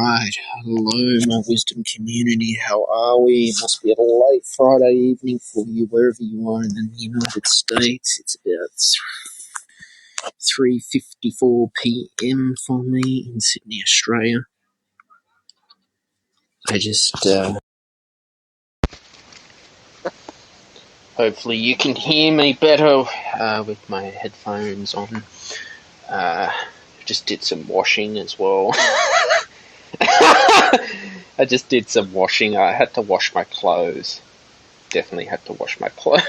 Right, hello my wisdom community, how are we? It must be a late Friday evening for you wherever you are in the United States. It's about 3:54 p.m. for me in Sydney, Australia. Hopefully you can hear me better with my headphones on. Just did some washing as well. I just did some washing. I had to wash my clothes. Definitely had to wash my clothes.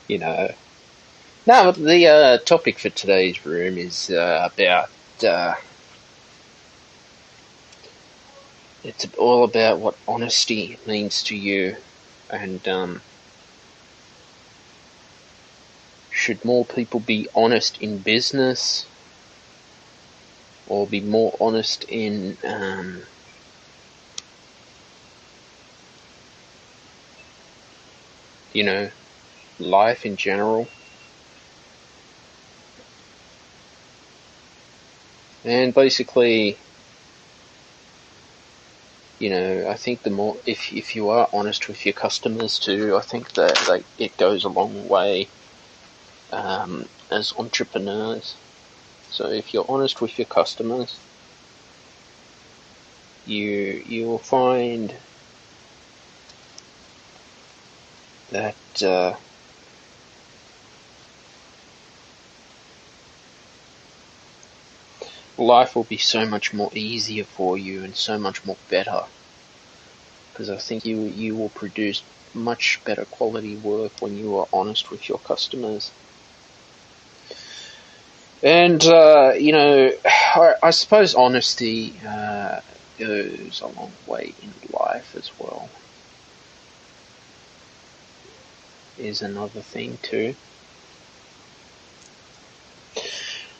You know. No, the topic for today's room is about. It's all about what honesty means to you, and should more people be honest in business, or be more honest in life in general. And basically, I think the more, if you are honest with your customers too, I think that it goes a long way as entrepreneurs. So if you're honest with your customers, you will find that life will be so much more easier for you and so much more better, because I think you will produce much better quality work when you are honest with your customers. And I suppose honesty goes a long way in life as well, is another thing too.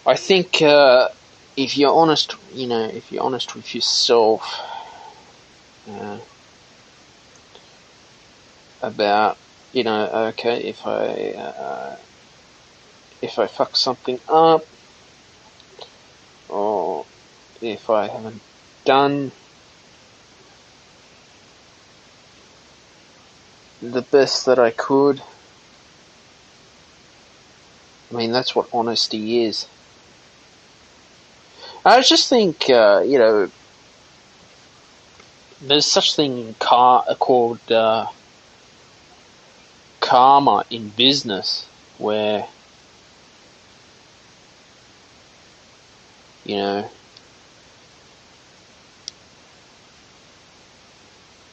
I think if you're honest, if you're honest with yourself about, okay, if I fuck something up, or if I haven't done the best that I could, I mean, that's what honesty is. I just think, there's such thing called karma in business, where,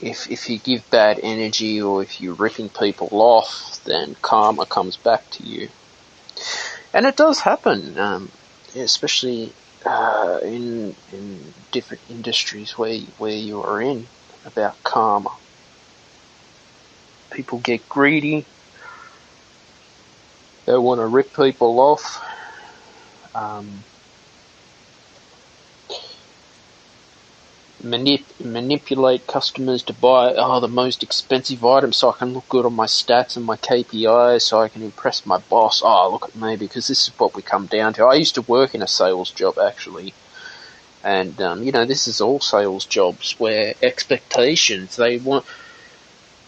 if you give bad energy or if you're ripping people off, then karma comes back to you. And it does happen, especially in different industries where you are in, about karma. People get greedy. They want to rip people off. Manipulate customers to buy the most expensive item so I can look good on my stats and my KPIs, so I can impress my boss. Oh, look at me, because this is what we come down to. I used to work in a sales job, actually, and this is all sales jobs where expectations, they want,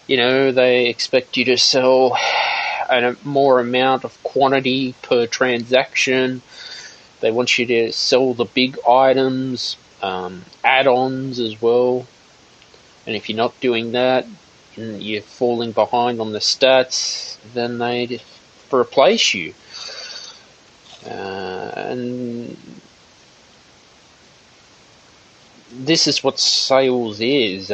they expect you to sell a more amount of quantity per transaction. They want you to sell the big items, add-ons as well, and if you're not doing that and you're falling behind on the stats, then they just replace you. And this is what sales is.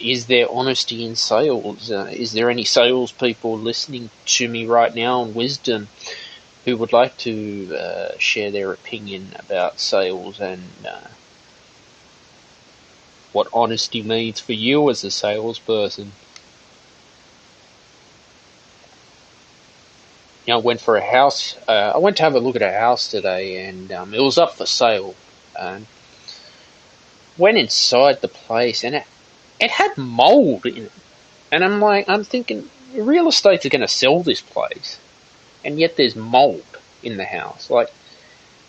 Is there honesty in sales? Is there any salespeople listening to me right now on Wisdom who would like to share their opinion about sales and what honesty means for you as a salesperson? I went for a house. I went to have a look at a house today, and it was up for sale. Went inside the place, and it had mold in it. And I'm thinking, real estate's are going to sell this place, and yet there's mold in the house. Like,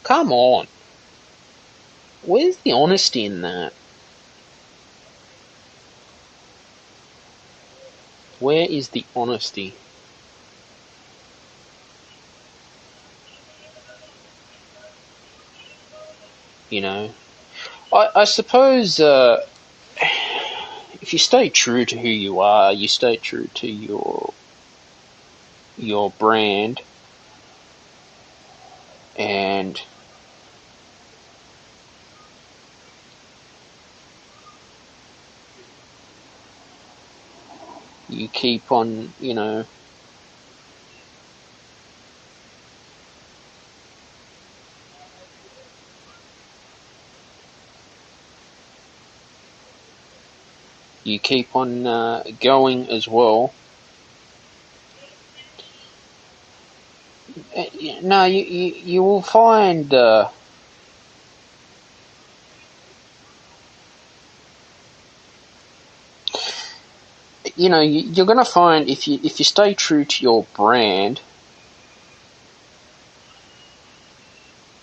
come on. Where's the honesty in that? Where is the honesty? You know, I suppose if you stay true to who you are, you stay true to your brand, and you keep on, you keep on going as well. No, you will find you're going to find if you stay true to your brand,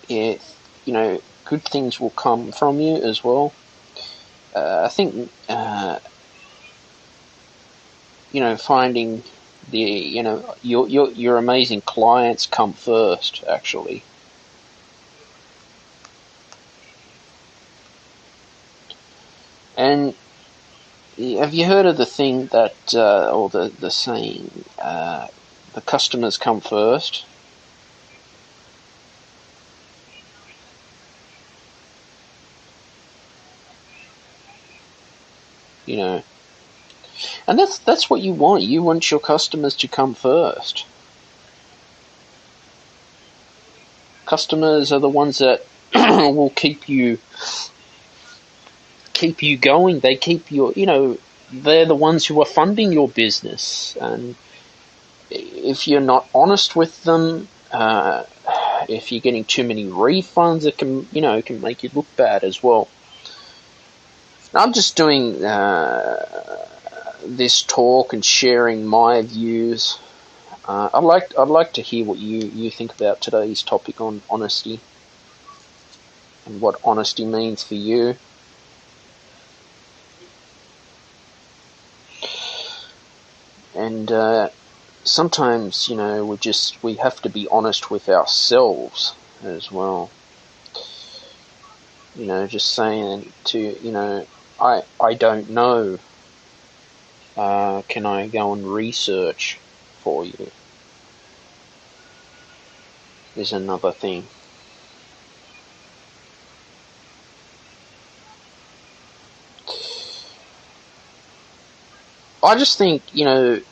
good things will come from you as well. I think finding the your amazing clients come first, actually. And have you heard of the thing that or the saying, the customers come first? And that's what you want. You want your customers to come first. Customers are the ones that will keep you going. They keep your, they're the ones who are funding your business. And if you're not honest with them, if you're getting too many refunds, it can make you look bad as well. I'm just doing this talk and sharing my views. I'd like to hear what you think about today's topic on honesty and what honesty means for you. And sometimes, we have to be honest with ourselves as well. Just saying to, I don't know. Can I go and research for you? Is another thing. I just think, you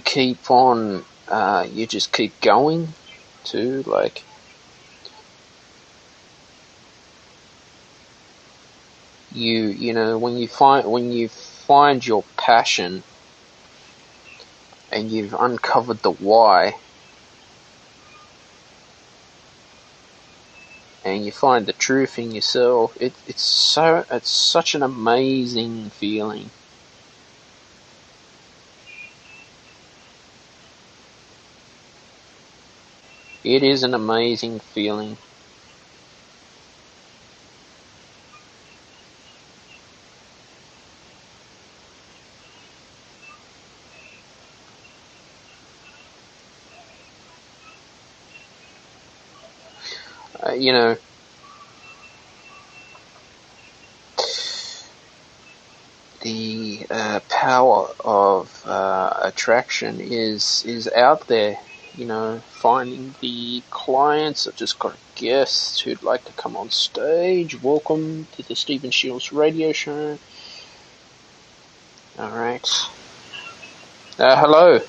keep on, you just keep going too, like, when you find your passion and you've uncovered the why, and you find the truth in yourself, it's such an amazing feeling. It is an amazing feeling. The power of attraction is out there. Finding the clients. I've just got a guest who'd like to come on stage. Welcome to the Stephen Shields radio show. All right. Hello.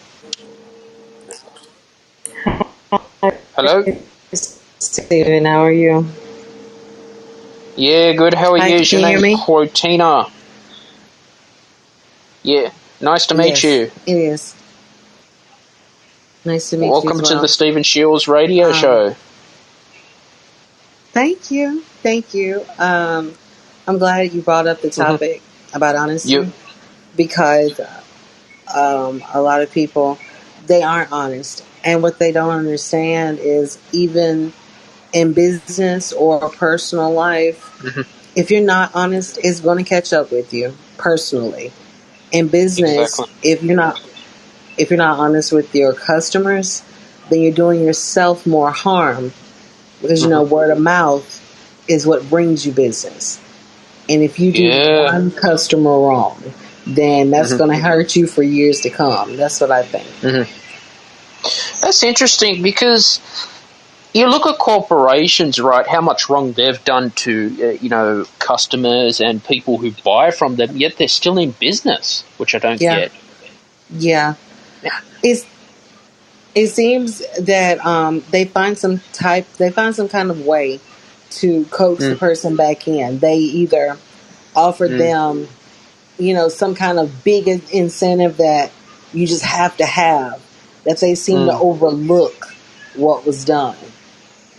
Hello. Stephen, how are you? Yeah, good. How are you? Can you hear me? Quotina. Yeah, nice to meet you. It is. Nice to meet you as well. Welcome to the Stephen Shields radio show. Thank you. I'm glad you brought up the topic about honesty, because a lot of people, they aren't honest. And what they don't understand is, even in business or personal life, if you're not honest, it's going to catch up with you personally. In business, Exactly. if you're not honest with your customers, then you're doing yourself more harm, because word of mouth is what brings you business. And if you do one customer wrong, then that's going to hurt you for years to come. That's what I think. That's interesting, because you look at corporations, right, how much wrong they've done to, customers and people who buy from them, yet they're still in business, which I don't get. Yeah. It seems that they find some kind of way to coax the person back in. They either offer them, some kind of big incentive that you just have to have, that they seem to overlook what was done.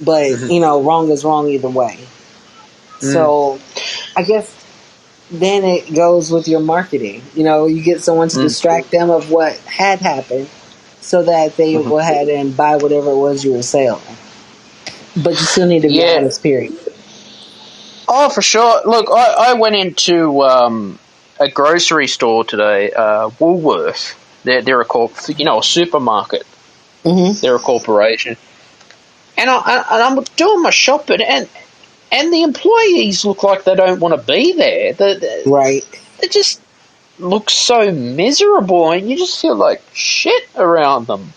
But, wrong is wrong either way. So I guess then it goes with your marketing. You get someone to distract them of what had happened, so that they go ahead and buy whatever it was you were selling. But you still need to be honest, period. Oh, for sure. Look, I went into a grocery store today, Woolworth. They're a supermarket. They're a corporation. And I'm doing my shopping, and the employees look like they don't want to be there. Right. They just look so miserable, and you just feel like shit around them.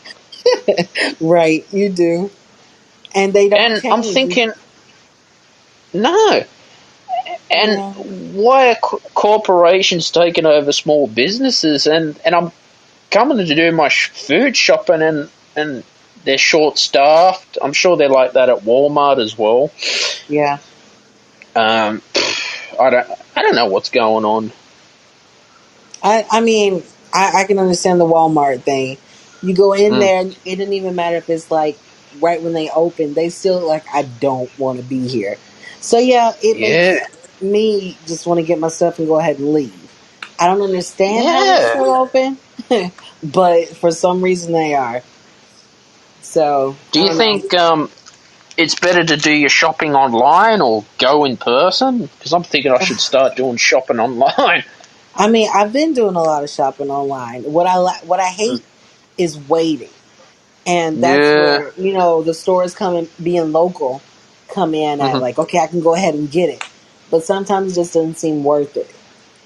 Right, you do. And they don't And change. I'm thinking, no. And why are corporations taking over small businesses? And I'm coming to do my food shopping, and they're short-staffed. I'm sure they're like that at Walmart as well. Yeah. I don't know what's going on. I mean, I can understand the Walmart thing. You go in there, and it doesn't even matter if it's like right when they open. They still like, I don't want to be here. So yeah, it makes me just want to get my stuff and go ahead and leave. I don't understand how they're still open, but for some reason they are. So, do you think it's better to do your shopping online or go in person? Because I'm thinking I should start doing shopping online. I mean, I've been doing a lot of shopping online. What I hate is waiting, and that's where the stores being local come in at, like, okay, I can go ahead and get it, but sometimes it just doesn't seem worth it.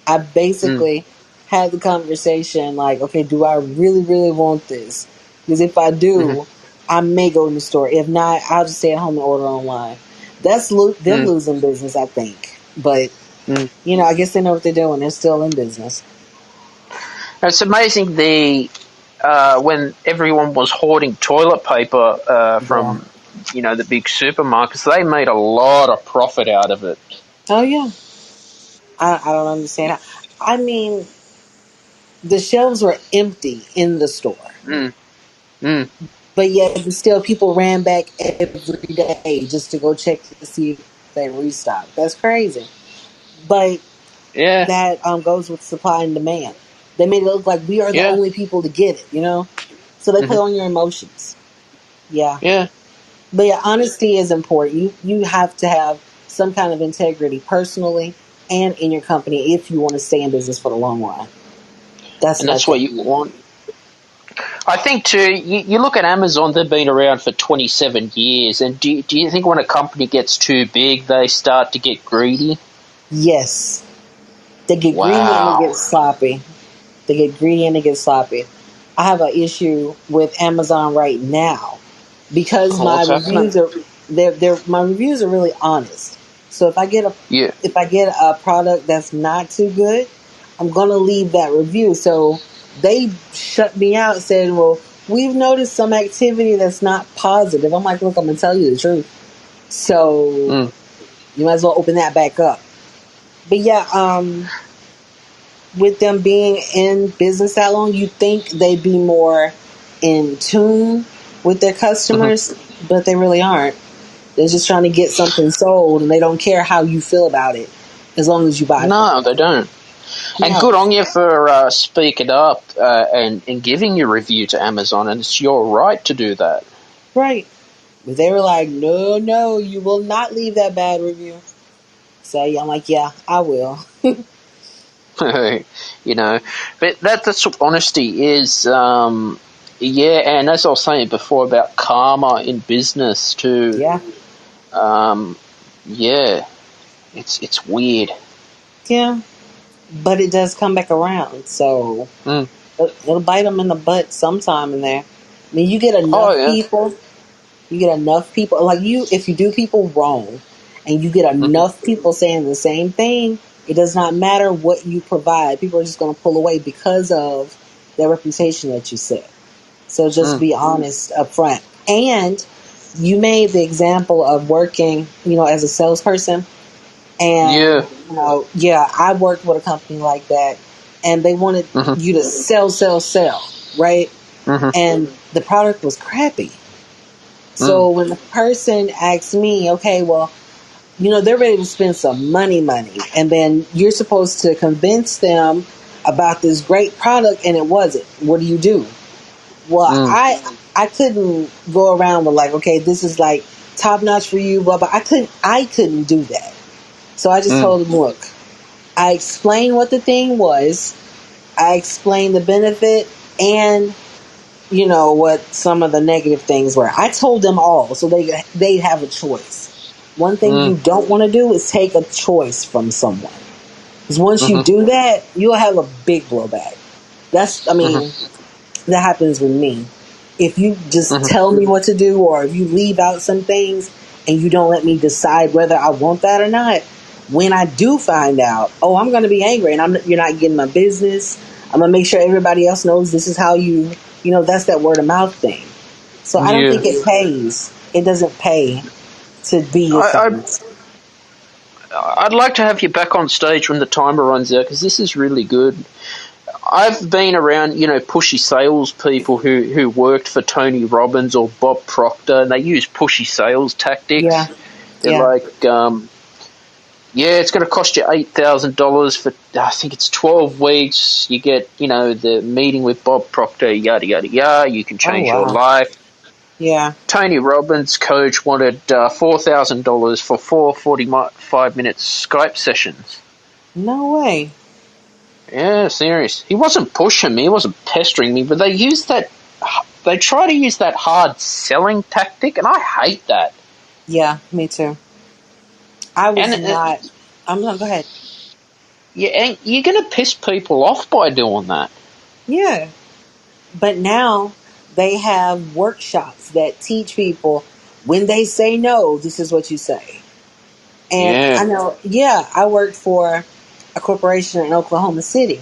I basically had the conversation like, okay, do I really, really want this? Because if I do, I may go in the store. If not, I'll just stay at home and order online. That's them losing business, I think. But, I guess they know what they're doing. They're still in business. It's amazing when everyone was hoarding toilet paper from, the big supermarkets, they made a lot of profit out of it. Oh, yeah. I don't understand how. I mean, the shelves were empty in the store. But yet still people ran back every day just to go check to see if they restocked. That's crazy. But that goes with supply and demand. They made it look like we are the only people to get it, So they play on your emotions. Yeah. Yeah. But yeah, honesty is important. You have to have some kind of integrity personally and in your company if you want to stay in business for the long run. That's what you want. I think too, you look at Amazon, they've been around for 27 years, and do you think when a company gets too big, they start to get greedy? Yes. They get greedy and they get sloppy. I have an issue with Amazon right now because my reviews are really honest. So if I get a product that's not too good, I'm gonna leave that review. So they shut me out, saying, "Well, we've noticed some activity that's not positive." I'm like, "Look, I'm gonna tell you the truth." So you might as well open that back up. But yeah, with them being in business that long, you think they'd be more in tune with their customers, but they really aren't. They're just trying to get something sold, and they don't care how you feel about it, as long as you buy it. No, they don't. And good on you for speaking up and giving your review to Amazon, and it's your right to do that. Right. But they were like, no, you will not leave that bad review. So yeah, I'm like, yeah, I will. You know, but that's what honesty is. Yeah, and as I was saying before about karma in business too. Yeah. Yeah, it's weird. Yeah. But it does come back around. So Mm. it'll bite them in the butt sometime in there. I mean, Oh yeah. you get enough people, like if you do people wrong and you get Mm-hmm. enough people saying the same thing, it does not matter what you provide. People are just going to pull away because of their reputation that you set. So just Mm. be honest up front. And you made the example of working, as a salesperson. And, Yeah. yeah, I worked with a company like that, and they wanted Mm-hmm. you to sell, right? Mm-hmm. And the product was crappy. Mm. So when the person asks me, okay, well, they're ready to spend some money, and then you're supposed to convince them about this great product, and it wasn't. What do you do? Well, Mm. I couldn't go around with like, okay, this is like top notch for you, blah blah. I couldn't do that. So I just Mm. told them, look, I explained what the thing was, I explained the benefit, and what some of the negative things were. I told them all, so they have a choice. One thing Mm. you don't want to do is take a choice from someone, because once you Mm-hmm. do that, you'll have a big blowback. I mean, Mm-hmm. that happens with me. If you just Mm-hmm. tell me what to do, or if you leave out some things and you don't let me decide whether I want that or not, when I do find out, I'm going to be angry, and you're not getting my business. I'm going to make sure everybody else knows this is how that's that word of mouth thing. So I don't Yeah. think it pays. It doesn't pay to be your I, friends. I'd like to have you back on stage when the timer runs out because this is really good. I've been around, pushy salespeople who worked for Tony Robbins or Bob Proctor, and they use pushy sales Yeah, tactics. They're yeah. like, yeah, it's going to cost you $8,000 for, I think it's 12 weeks. You get, the meeting with Bob Proctor, yada, yada, yada. You can Oh change your wow. life. Yeah. Tony Robbins' coach wanted $4,000 for 45-minute Skype sessions. No way. Yeah, serious. He wasn't pushing me, he wasn't pestering me, but they try to use that hard selling tactic, and I hate that. Yeah, me too. I And was not. I'm going to go ahead. and you're going to piss people off by doing that. Yeah. But now they have workshops that teach people when they say no, this is what you say. And Yeah. I know, yeah, I worked for a corporation in Oklahoma City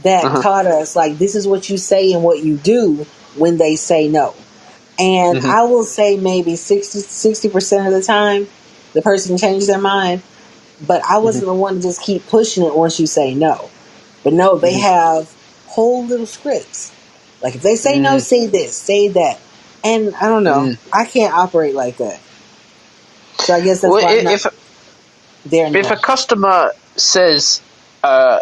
that Uh-huh. taught us, like, this is what you say and what you do when they say no. And Mm-hmm. I will say maybe 60% of the time, the person changed their mind. But I Mm-hmm. wasn't the one to just keep pushing it once you say no. But no, they Mm-hmm. have whole little scripts. Like if they say no, Mm. say this, say that. And I don't know. Mm. I can't operate like that. So I guess that's Well, why I'm not there if a anymore. customer says, uh,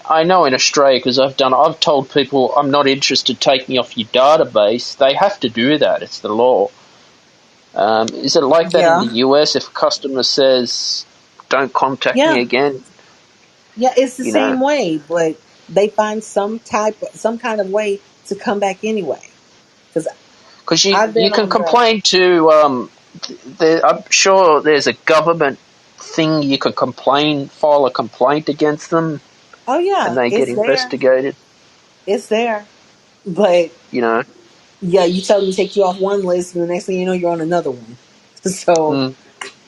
I know in Australia because I've told people I'm not interested, take me off your database. They have to do that. It's the law. Is it like that in Yeah. the US? If a customer says, "Don't contact me Yeah. again," Yeah, it's the you know, same way, but they find some kind of way to come back anyway. Because because I've you been can on the, complain to. I'm sure there's a government thing you can file a complaint against them, oh and yeah, they get it's there. investigated. It's there. But You know. yeah, you tell them to take you off one list, and the next thing you know, you're on another one. So, Mm.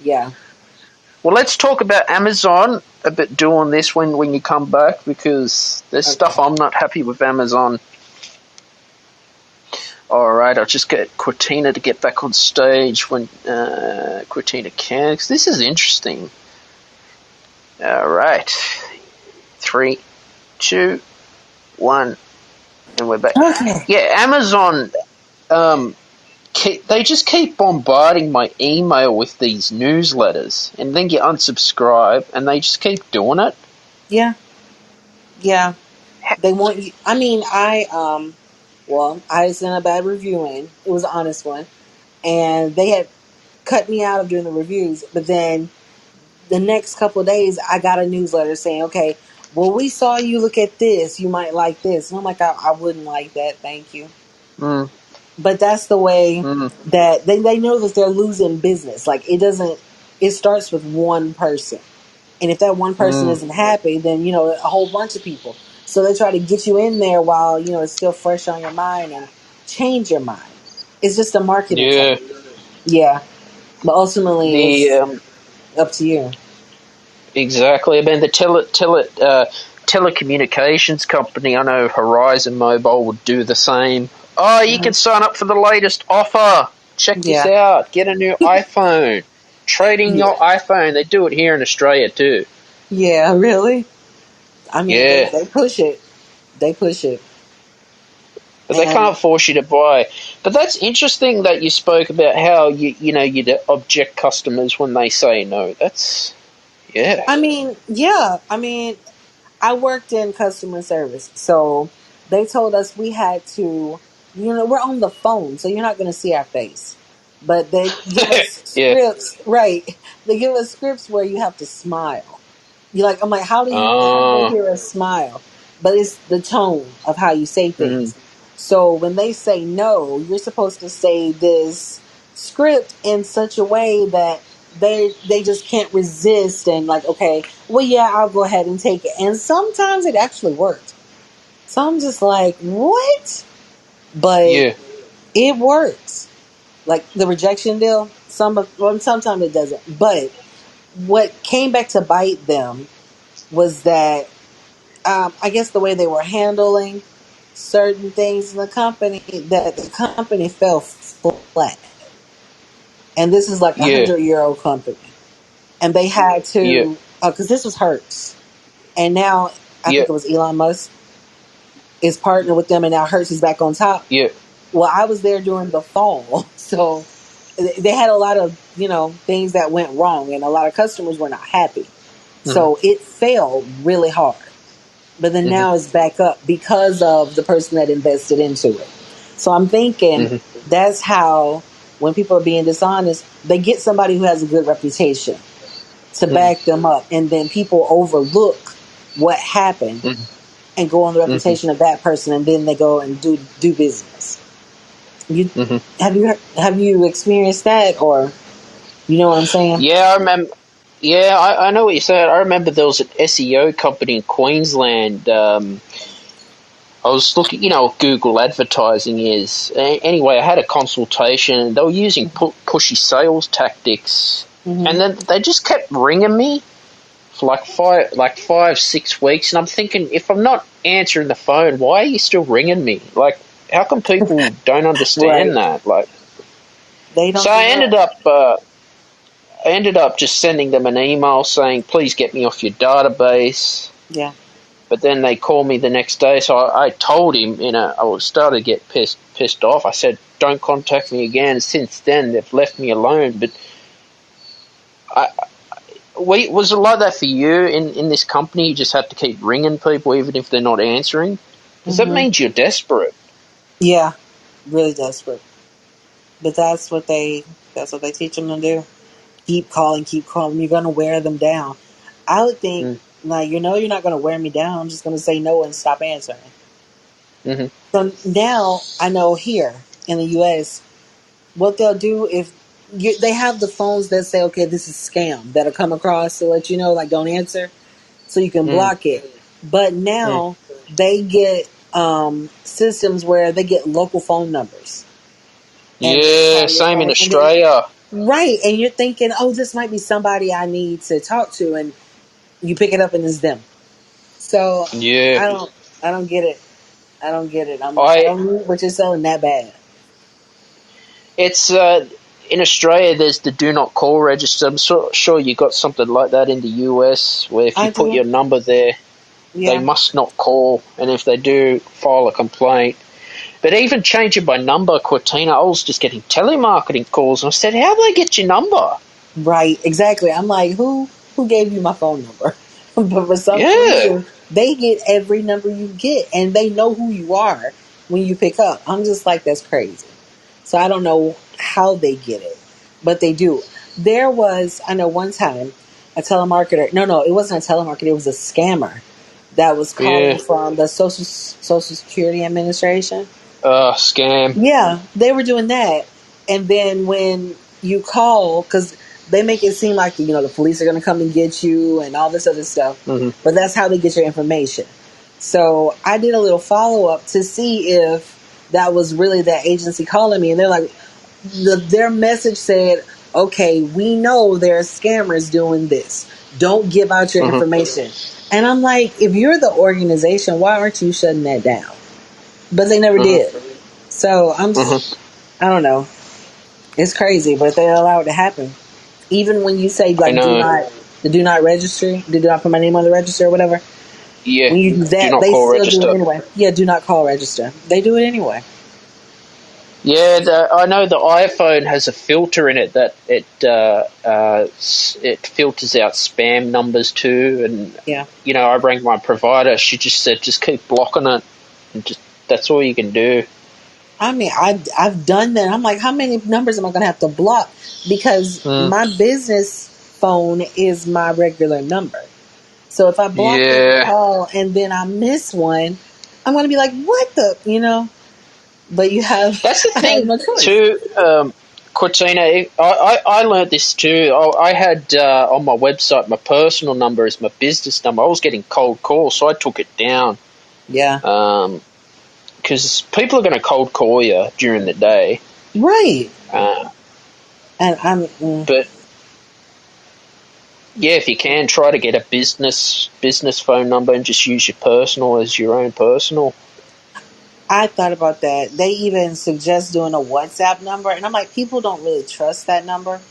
yeah. Well, let's talk about Amazon a bit doing this when you come back because there's stuff Okay. I'm not happy with Amazon. All right, I'll just get Cortina to get back on stage when Cortina can. 'Cause this is interesting. All right, 3, 2, 1, and we're back. Okay. Yeah, Amazon. Um, they just keep bombarding my email with these newsletters, and then you unsubscribe, and they just keep doing it. Yeah. Yeah. They want you. I mean, I sent a bad review in. It was an honest one. and they had cut me out of doing the reviews. But then the next couple of days, I got a newsletter saying, okay, well, we saw you look at this. You might like this. And I'm like, I wouldn't like that. Thank you. But that's the way that they know that they're losing business. Like, it starts with one person. And if that one person isn't happy, then, a whole bunch of people. So they try to get you in there while, it's still fresh on your mind and change your mind. It's just a marketing technique. Yeah. But ultimately, it's up to you. Exactly. I mean, the telecommunications company, I know Horizon Mobile would do the same. Oh, you can sign up for the latest offer. Check this out. Get a new iPhone. Trading your iPhone. They do it here in Australia too. Yeah, really? I mean, they push it. They push it. But they can't force you to buy. But that's interesting that you spoke about how you'd object customers when they say no. That's, yeah. I mean, I worked in customer service, so they told us we had to, we're on the phone, so you're not going to see our face. But they give us scripts, right? They give us scripts where you have to smile. I'm like, how do they hear us smile? But it's the tone of how you say things. So when they say no, you're supposed to say this script in such a way that they just can't resist and like, okay, well, yeah, I'll go ahead and take it. And sometimes it actually worked. So I'm just like, what? But it works. Like the rejection deal, sometimes it doesn't. But what came back to bite them was that I guess the way they were handling certain things in the company, that the company fell flat. And this is like a 100-year-old company. And they had to, because this was Hertz. And now, I think it was Elon Musk is partnered with them, and now Hertz is back on top. Well, I was there during the fall. So they had a lot of, things that went wrong, and a lot of customers were not happy. So it failed really hard. But then now it's back up because of the person that invested into it. So I'm thinking that's how, when people are being dishonest, they get somebody who has a good reputation to back them up. And then people overlook what happened and go on the reputation of that person. And then they go and do business. Have you experienced that, or you know what I'm saying? Yeah, I remember. Yeah, I know what you're saying. I remember there was an SEO company in Queensland. I was looking, what Google advertising is. Anyway, I had a consultation. They were using pushy sales tactics, and then they just kept ringing me for like 5-6 weeks. And I'm thinking, if I'm not answering the phone, why are you still ringing me? Like, how come people don't understand that? Like, they don't. So I ended up just sending them an email saying, please get me off your database. Yeah. But then they called me the next day, so I told him, I was starting to get pissed off. I said, don't contact me again. Since then, they've left me alone. But was it like that for you in this company? You just have to keep ringing people even if they're not answering? Because that means you're desperate. Yeah, really desperate. But that's what they teach them to do. Keep calling. You're going to wear them down. I would think, you're not going to wear me down. I'm just going to say no and stop answering. So now I know here in the U.S. what they'll do if they have the phones that say, okay, this is scam, that'll come across to let you know, like, don't answer, so you can block it. But now they get systems where they get local phone numbers. Yeah, same in Australia. Right, and you're thinking, oh, this might be somebody I need to talk to, and you pick it up and it's them. So I don't get it. I don't get it. I'm like, I don't need what you're selling that bad. It's in Australia. There's the do not call register. I'm sure you got something like that in the US, where if you put your number there, they must not call, and if they do, file a complaint. But even changing my number, Cortina, I was just getting telemarketing calls, and I said, how do they get your number? Right, exactly. I'm like, who gave you my phone number? But for some reason, they get every number you get, and they know who you are when you pick up. I'm just like, that's crazy. So I don't know how they get it, but they do. There was, I know one time, a telemarketer. No, it wasn't a telemarketer. It was a scammer that was calling from the Social Security Administration. Scam. Yeah, they were doing that. And then when you call, because they make it seem like, the police are going to come and get you and all this other stuff. Mm-hmm. But that's how they get your information. So I did a little follow-up to see if that was really that agency calling me. And they're like, their message said, okay, we know there are scammers doing this. Don't give out your information. And I'm like, if you're the organization, why aren't you shutting that down? But they never did. So I'm just, I don't know. It's crazy, but they allow it to happen. Even when you say like do not register, do not put my name on the register or whatever. Yeah. When you do that, they still do it anyway. Yeah, do not call register. They do it anyway. Yeah, I know the iPhone has a filter in it that it filters out spam numbers too, and I rang my provider. She just said just keep blocking it, and just that's all you can do. I mean, I've done that. I'm like, how many numbers am I going to have to block? Because my business phone is my regular number. So if I block that call and then I miss one, I'm going to be like, what the, But you have... That's the thing, no choice. too, Cortina. I learned this too. I had on my website, my personal number is my business number. I was getting cold calls, so I took it down. Yeah. Because people are going to cold call you during the day. Right. And But, yeah, if you can, try to get a business phone number and just use your personal as your own personal. I thought about that. They even suggest doing a WhatsApp number, and I'm like, people don't really trust that number.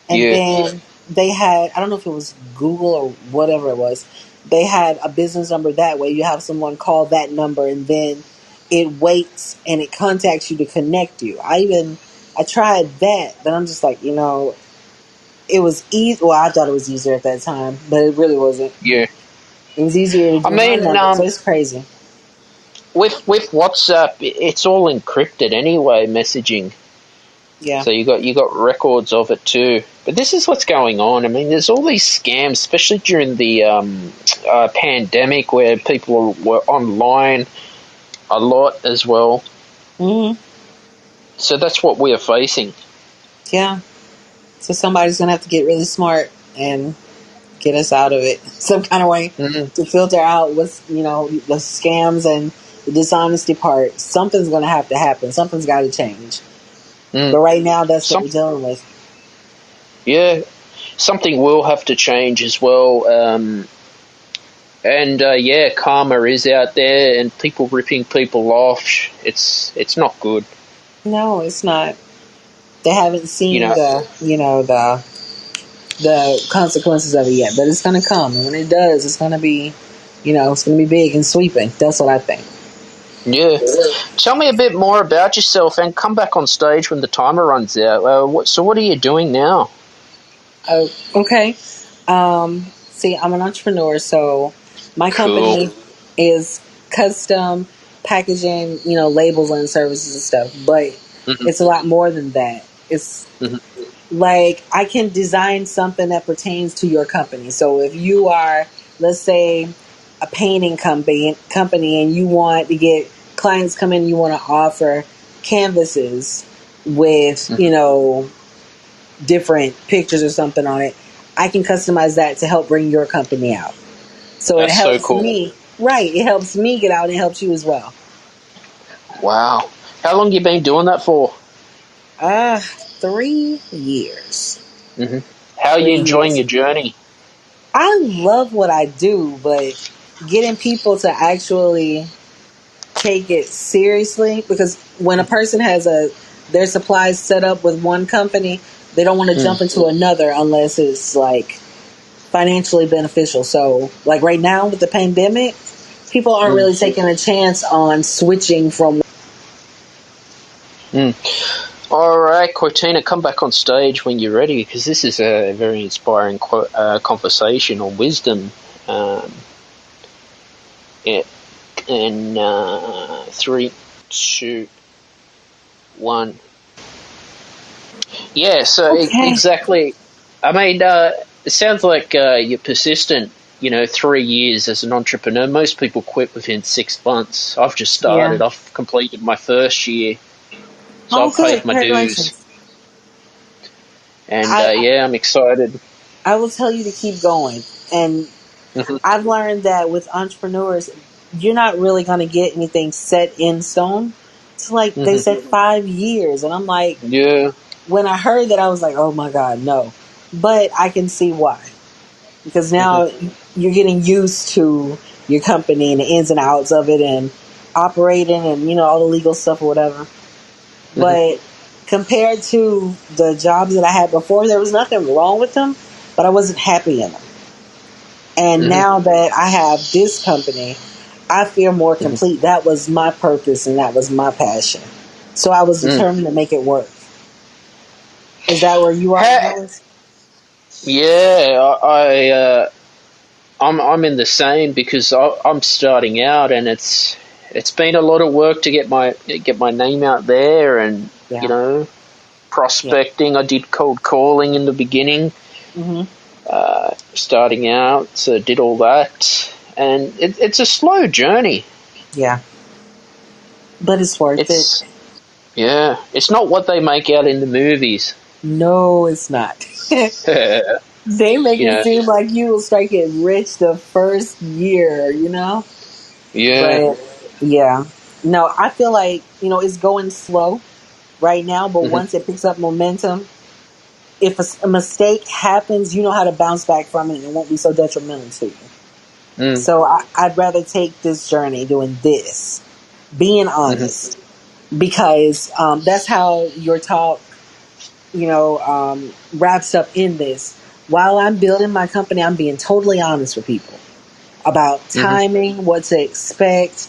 And then they had, I don't know if it was Google or whatever it was, they had a business number that way. You have someone call that number, and then it waits and it contacts you to connect you. I tried that, but I'm just like, it was easy. Well, I thought it was easier at that time, but it really wasn't. Yeah. It was easier to do my number, so it's crazy. With WhatsApp, it's all encrypted anyway, messaging. Yeah. So you got records of it too. But this is what's going on. I mean, there's all these scams, especially during the pandemic, where people were online a lot as well. Mm-hmm. So that's what we are facing. Yeah. So somebody's going to have to get really smart and get us out of it some kind of way to filter out what's, the scams and the dishonesty part. Something's going to have to happen. Something's got to change. But right now, that's what we're dealing with. Yeah. Something will have to change as well. Karma is out there and people ripping people off. It's not good. No, it's not. They haven't seen the consequences of it yet, but it's going to come. And when it does, it's going to be, it's going to be big and sweeping. That's what I think. Yeah. Tell me a bit more about yourself and come back on stage when the timer runs out. So what are you doing now? Okay. See, I'm an entrepreneur, so my company is custom packaging, labels and services and stuff, but it's a lot more than that. It's like I can design something that pertains to your company. So if you are, let's say, a painting company and you want to get clients come in, you want to offer canvases with, different pictures or something on it, I can customize that to help bring your company out. So it helps me. Right. It helps me get out and it helps you as well. Wow. How long have you been doing that for? 3 years. Mm-hmm. How are you enjoying your journey? I love what I do, but getting people to actually take it seriously, because when a person has their supplies set up with one company, they don't want to jump into another unless it's like financially beneficial. So like right now with the pandemic, people aren't really taking a chance on switching from. All right, Cortina, come back on stage when you're ready, because this is a very inspiring conversation on wisdom. In 3, 2, 1. Yeah, so Okay. exactly. I mean, it sounds like you're persistent. 3 years as an entrepreneur. Most people quit within 6 months. I've just Yeah. started. I've completed my first year, so Oh, I've good. paid my dues. Congratulations. And I yeah, I'm excited. I will tell you to keep going. And Hmm. I've learned that with entrepreneurs, you're not really going to get anything set in stone. It's like they Hmm. said 5 years. And I'm like, Yeah. when I heard that, I was like, oh my God, no. But I can see why. Because Hmm. now you're getting used to your company and the ins and outs of it and operating and, all the legal stuff or whatever. Hmm. But compared to the jobs that I had before, there was nothing wrong with them, but I wasn't happy in them. And Hmm. now that I have this company, I feel more Hmm. complete. That was my purpose and that was my passion. So I was Mm. determined to make it work. Is that where you are in Ha- yours? yeah, I'm in the same because I'm starting out, and it's been a lot of work to get my name out there, and you Yeah. know Yeah. prospecting. I did cold calling in the beginning, Hmm. starting out, so did all that, and it's a slow journey. Yeah. But it's worth it. It's Yeah, it's not what they make out in the movies. No, it's not. you They make it know, seem like you will start getting rich the first year. yeah. But yeah. No, I feel like, it's going slow right now, but Hmm. once it picks up momentum, if a mistake happens, you know how to bounce back from it and it won't be so detrimental to you. Mm. So I'd rather take this journey doing this, being Hmm. honest, because that's how your talk, wraps up in this. While I'm building my company, I'm being totally honest with people about Hmm. timing, what to expect,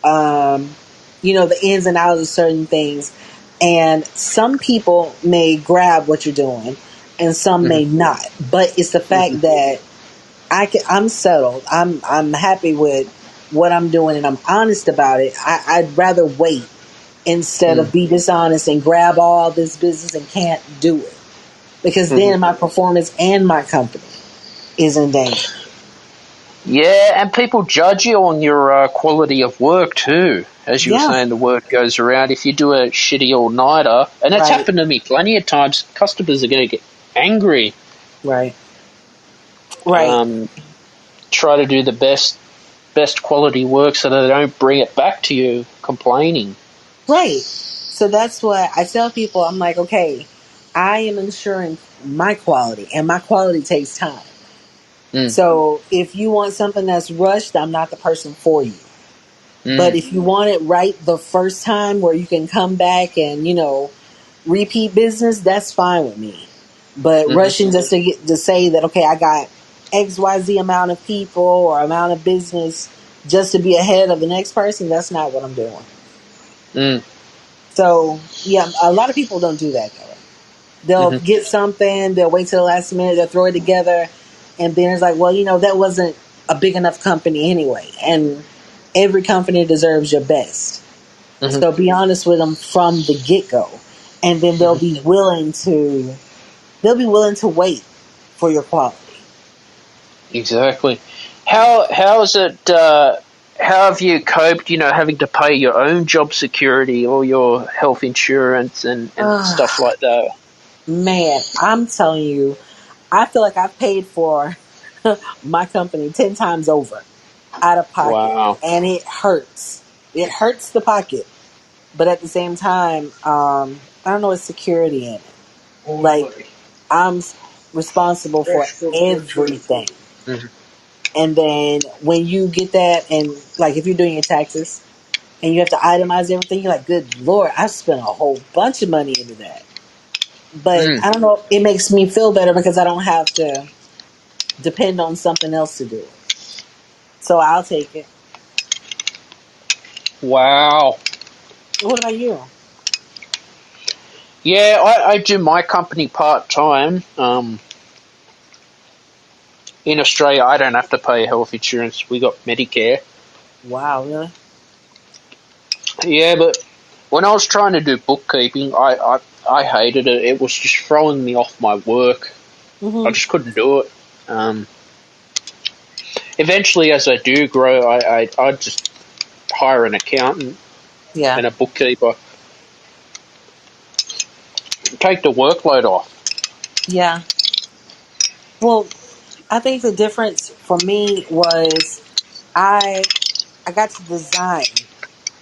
um, the ins and outs of certain things. And some people may grab what you're doing and some Hmm. may not. But it's the Hmm. fact that I'm settled. I'm happy with what I'm doing and I'm honest about it. I'd rather wait instead Mm. of be dishonest and grab all this business and can't do it. Because Hmm. then my performance and my company is in danger. Yeah, and people judge you on your quality of work too. As you were Yeah, saying, the word goes around. If you do a shitty all-nighter, and it's right, happened to me plenty of times, customers are going to get angry. right, right. Um, Try to do the best quality work so that they don't bring it back to you complaining. Right. So that's what I tell people. I'm like, okay, I am ensuring my quality, and my quality takes time. Mm. So if you want something that's rushed, I'm not the person for you. But Mm. if you want it right the first time where you can come back and, repeat business, that's fine with me. But Hmm. rushing just to say that, okay, I got XYZ amount of people or amount of business just to be ahead of the next person, that's not what I'm doing. Mm. So yeah, a lot of people don't do that though. They'll Hmm. get something, they'll wait till the last minute, they'll throw it together, and then it's like, well, that wasn't a big enough company anyway. And every company deserves your best. Hmm. So be honest with them from the get go, and then they'll Hmm. be willing to wait for your quality. Exactly. How is it? How have you coped? Having to pay your own job security or your health insurance and stuff like that. Man, I'm telling you, I feel like I've paid for my company 10 times over out of pocket, Wow. and it hurts. It hurts the pocket, but at the same time, I don't know, it's security in it. Like, I'm responsible for everything. Hmm. And then when you get that, and like if you're doing your taxes and you have to itemize everything, you're like, good Lord, I've spent a whole bunch of money into that. But Mm. I don't know, it makes me feel better because I don't have to depend on something else to do it. So I'll take it. Wow. What about you? Yeah, I do my company part time. In Australia, I don't have to pay health insurance. We got Medicare. Wow, really? Yeah, but when I was trying to do bookkeeping, I hated it. It was just throwing me off my work. I just couldn't do it. Eventually, as I do grow, I just hire an accountant Yeah. and a bookkeeper. Take the workload off. Yeah. Well, I think the difference for me was I got to design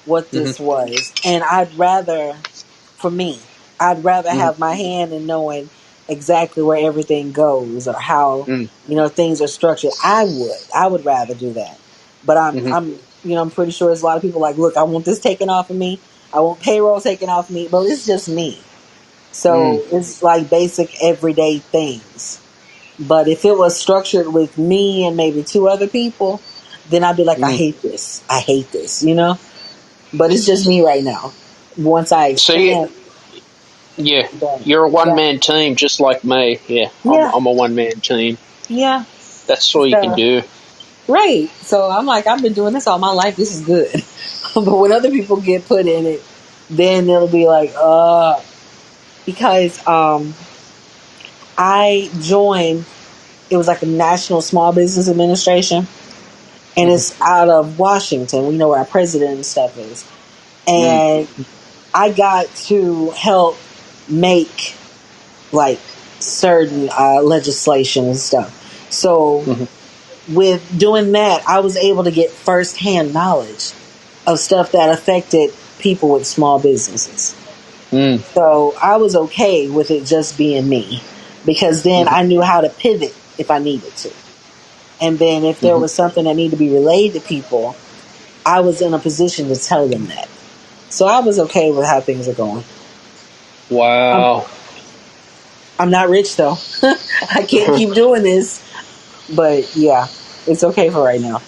what this was, and for me, I'd rather have my hand in knowing exactly where everything goes or how things are structured. I would rather do that, but I'm pretty sure there's a lot of people like, look, I want this taken off of me. I want payroll taken off of me, but it's just me. So it's like basic everyday things. But if it was structured with me and maybe two other people, then I'd be like, I hate this. I hate this, But it's just me right now. Once I expand. You're a one-man team just like me. Yeah, I'm a one-man team. Yeah. That's all you can do. Right. So I'm like, I've been doing this all my life. This is good. But when other people get put in it, then it'll be like, because I joined, it was like a National Small Business Administration, and it's out of Washington. We know where our president and stuff is. And I got to help make like certain legislation and stuff. So with doing that, I was able to get firsthand knowledge of stuff that affected people with small businesses. So I was okay with it just being me, because then I knew how to pivot if I needed to. And then if there was something that needed to be relayed to people, I was in a position to tell them that. So I was okay with how things are going. Wow. I'm not rich, though. I can't keep doing this. But, yeah, it's okay for right now.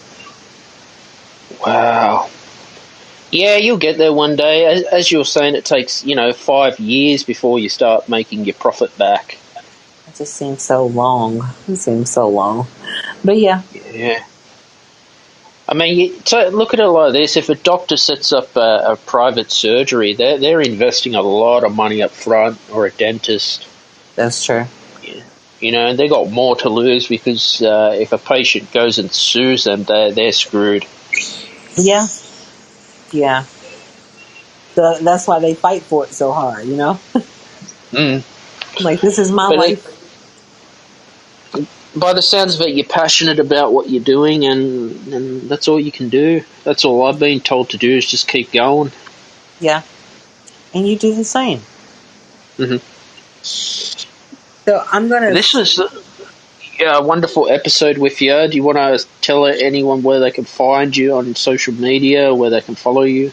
Wow. Yeah, you'll get there one day. As you were saying, it takes, 5 years before you start making your profit back. It just seems so long. It seems so long. But, yeah. Yeah. I mean, so look at it like this. If a doctor sets up a private surgery, they're investing a lot of money up front, or a dentist. That's true. Yeah. And they got more to lose, because if a patient goes and sues them, they're screwed. Yeah. Yeah. So that's why they fight for it so hard, Like, this is my life. By the sounds of it, you're passionate about what you're doing, and that's all you can do. That's all I've been told to do, is just keep going. Yeah. And you do the same. So I'm going to... This was a wonderful episode with you. Do you want to tell anyone where they can find you on social media, where they can follow you?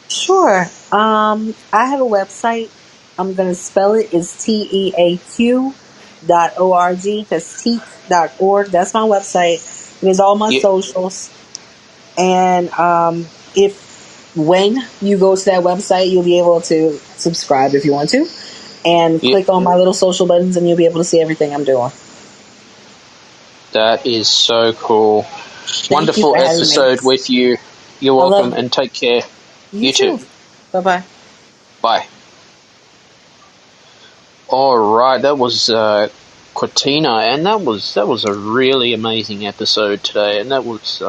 Sure. I have a website. I'm going to spell it. It's teaq.org. That's teak.org. That's my website. It is all my socials. And when you go to that website, you'll be able to subscribe if you want to. And click on my little social buttons, and you'll be able to see everything I'm doing. That is so cool. Wonderful episode with you. You're welcome, and take care. You too. Bye-bye. Bye. All right, that was Cortina, and that was a really amazing episode today, and that was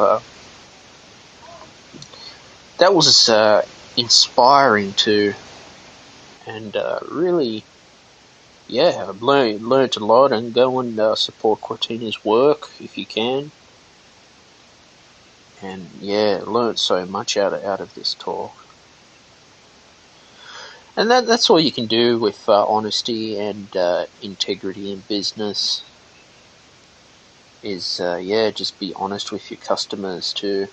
inspiring too, and really, I've learned a lot, and go and support Cortina's work if you can, and learned so much out of this talk. And that's all you can do with honesty and integrity in business, is just be honest with your customers too.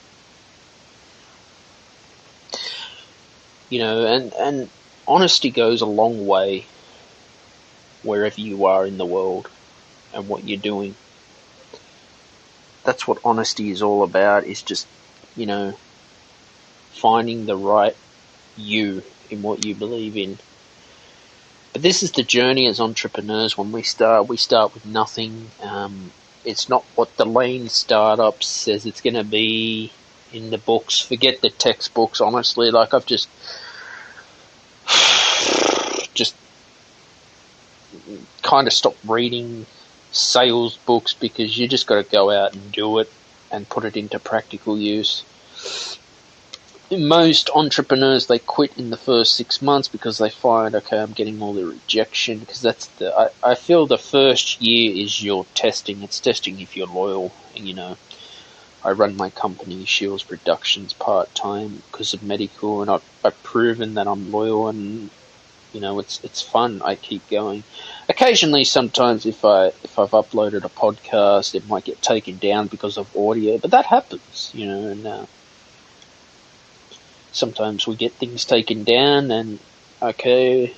And honesty goes a long way wherever you are in the world and what you're doing. That's what honesty is all about, is just, finding the right you in what you believe in. But this is the journey as entrepreneurs. When we start with nothing. It's not what the lean startup says it's going to be in the books. Forget the textbooks, honestly. Like, I've just just kind of stopped reading sales books because you just got to go out and do it and put it into practical use. Most entrepreneurs, they quit in the first 6 months because they find, okay, I'm getting all the rejection, because I feel the first year is your testing. It's testing if you're loyal. I run my company, Shields Productions, part-time because of medical, and I've proven that I'm loyal, and it's fun. I keep going. Occasionally, sometimes if I've uploaded a podcast, it might get taken down because of audio, but that happens, and sometimes we get things taken down, and okay,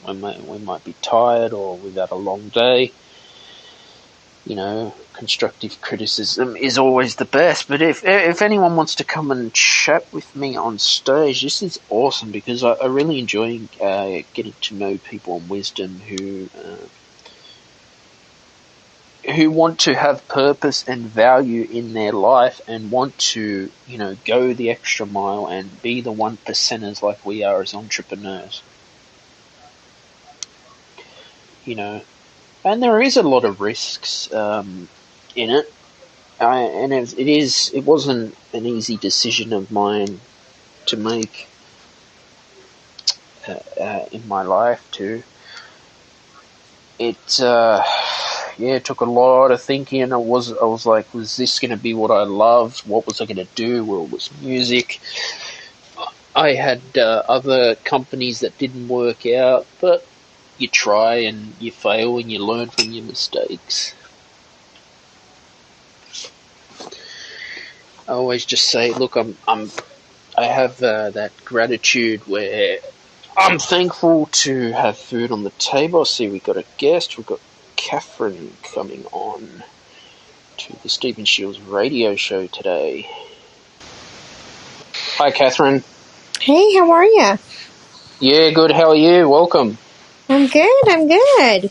we might be tired or we've had a long day. Constructive criticism is always the best. But if anyone wants to come and chat with me on stage, this is awesome, because I really enjoy getting to know people on Wisdom who want to have purpose and value in their life and want to, go the extra mile and be the 1%ers like we are as entrepreneurs. And there is a lot of risks in it, and it wasn't an easy decision of mine to make in my life too. It took a lot of thinking, and I was like, was this going to be what I loved? What was I going to do? Well, it was music. I had other companies that didn't work out, but you try and you fail and you learn from your mistakes. I always just say, look, I have that gratitude where I'm thankful to have food on the table. I see we got a guest. We've got Catherine coming on to the Stephen Shields radio show today. Hi, Catherine. Hey, how are you? Yeah, good. How are you? Welcome. I'm good.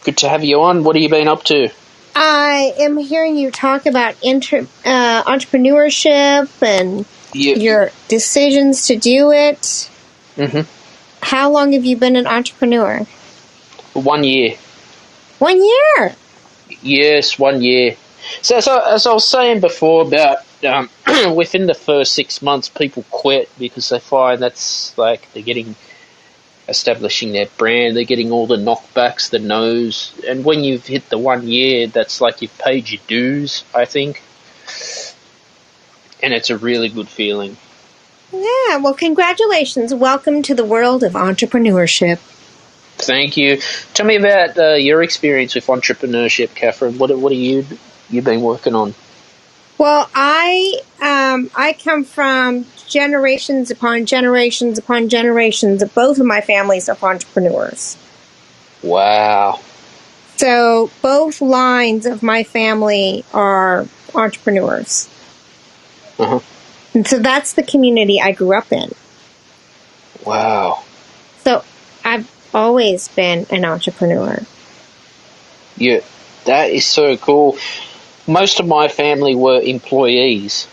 Good to have you on. What have you been up to? I am hearing you talk about entrepreneurship and your decisions to do it. Mm-hmm. How long have you been an entrepreneur? 1 year. 1 year? Yes, 1 year. So as I was saying before about within the first 6 months, people quit because they find that's like they're establishing their brand, they're getting all the knockbacks, the no's, and when you've hit the 1 year, that's like you've paid your dues, I think, and it's a really good feeling. Yeah, well, congratulations. Welcome to the world of entrepreneurship. Thank you. Tell me about your experience with entrepreneurship, Catherine. What have you been working on? Well, I come from generations upon generations upon generations of both of my families of entrepreneurs. Wow. So both lines of my family are entrepreneurs. Uh-huh. And so that's the community I grew up in. Wow. So I've always been an entrepreneur. Yeah, that is so cool. Most of my family were employees.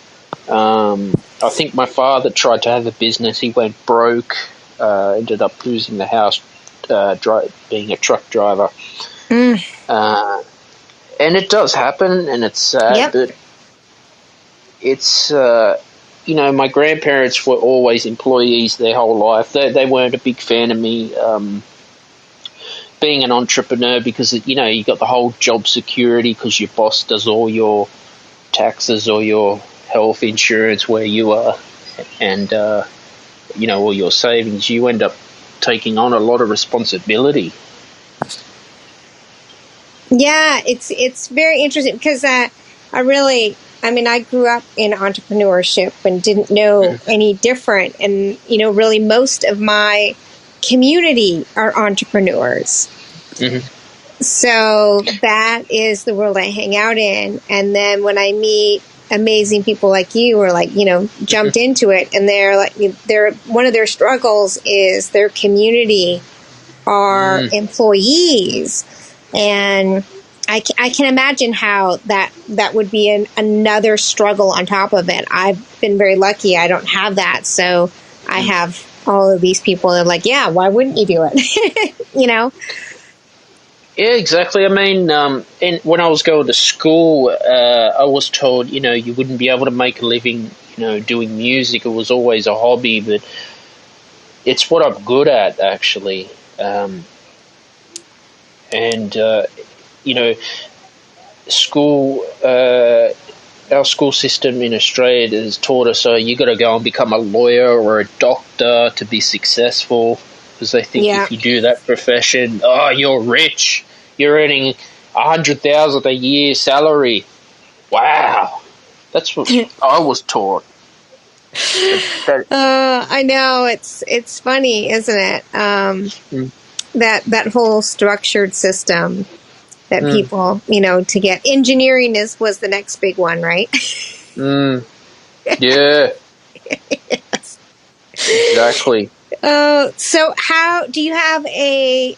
I think my father tried to have a business. He went broke, ended up losing the house, being a truck driver. And it does happen, and it's sad. Yep. But it's, my grandparents were always employees their whole life. They weren't a big fan of me being an entrepreneur because, you got the whole job security because your boss does all your taxes or your health insurance where you are, and all your savings. You end up taking on a lot of responsibility. Yeah, it's very interesting because I grew up in entrepreneurship and didn't know any different, and really most of my community are entrepreneurs. Mm-hmm. So that is the world I hang out in. And then when I meet amazing people like you, or jumped into it, and they're one of their struggles is their community are employees, and I can imagine how that would be another struggle on top of it. I've been very lucky; I don't have that, so I have all of these people are like, yeah, why wouldn't you do it? You know? Yeah, exactly. I mean, when I was going to school, I was told, you wouldn't be able to make a living, doing music. It was always a hobby, but it's what I'm good at, actually. And school, our school system in Australia has taught us, you got to go and become a lawyer or a doctor to be successful, because they think if you do that profession, you're rich. You're earning $100,000 a year salary. Wow, that's what I was taught. I know, it's funny, isn't it? That whole structured system that people, to get engineering was the next big one, right? Yeah. Yes. Exactly. So how do you have a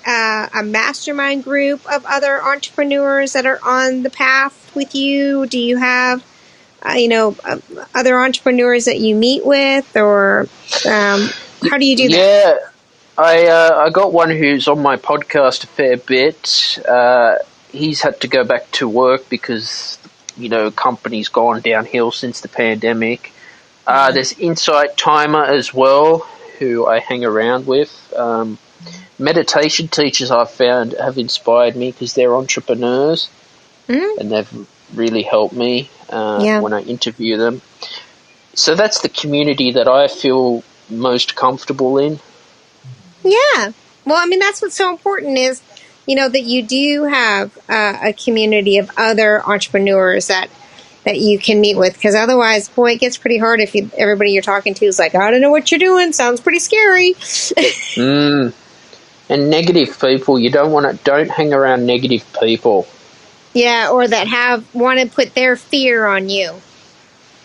mastermind group of other entrepreneurs that are on the path with you? Do you have, other entrepreneurs that you meet with, or how do you do that? Yeah, I got one who's on my podcast a fair bit. He's had to go back to work because, company's gone downhill since the pandemic. There's Insight Timer as well, who I hang around with. Meditation teachers I've found have inspired me because they're entrepreneurs, and they've really helped me when I interview them. So that's the community that I feel most comfortable in. Yeah. Well, I mean, that's what's so important is, that you do have a community of other entrepreneurs that you can meet with, because otherwise, boy, it gets pretty hard if everybody you're talking to is like, I don't know what you're doing. Sounds pretty scary. And negative people, don't hang around negative people. Yeah, or that want to put their fear on you.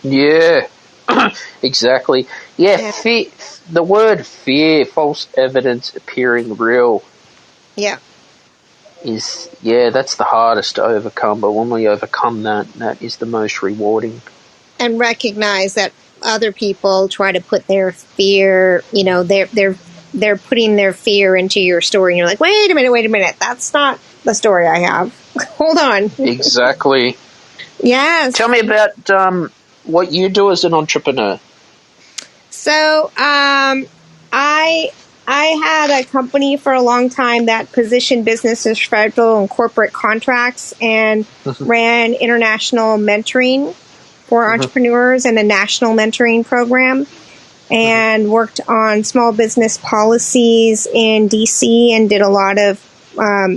Yeah, exactly. Yeah, fear, the word fear, false evidence appearing real. Yeah. That's the hardest to overcome, but when we overcome that is the most rewarding. And recognize that other people try to put their fear, they're putting their fear into your story, and you're like, wait a minute, that's not the story I have. Hold on. Exactly. Yes. Tell me about what you do as an entrepreneur. So, I had a company for a long time that positioned businesses, federal and corporate contracts, and ran international mentoring for entrepreneurs and a national mentoring program, and worked on small business policies in DC, and did a lot of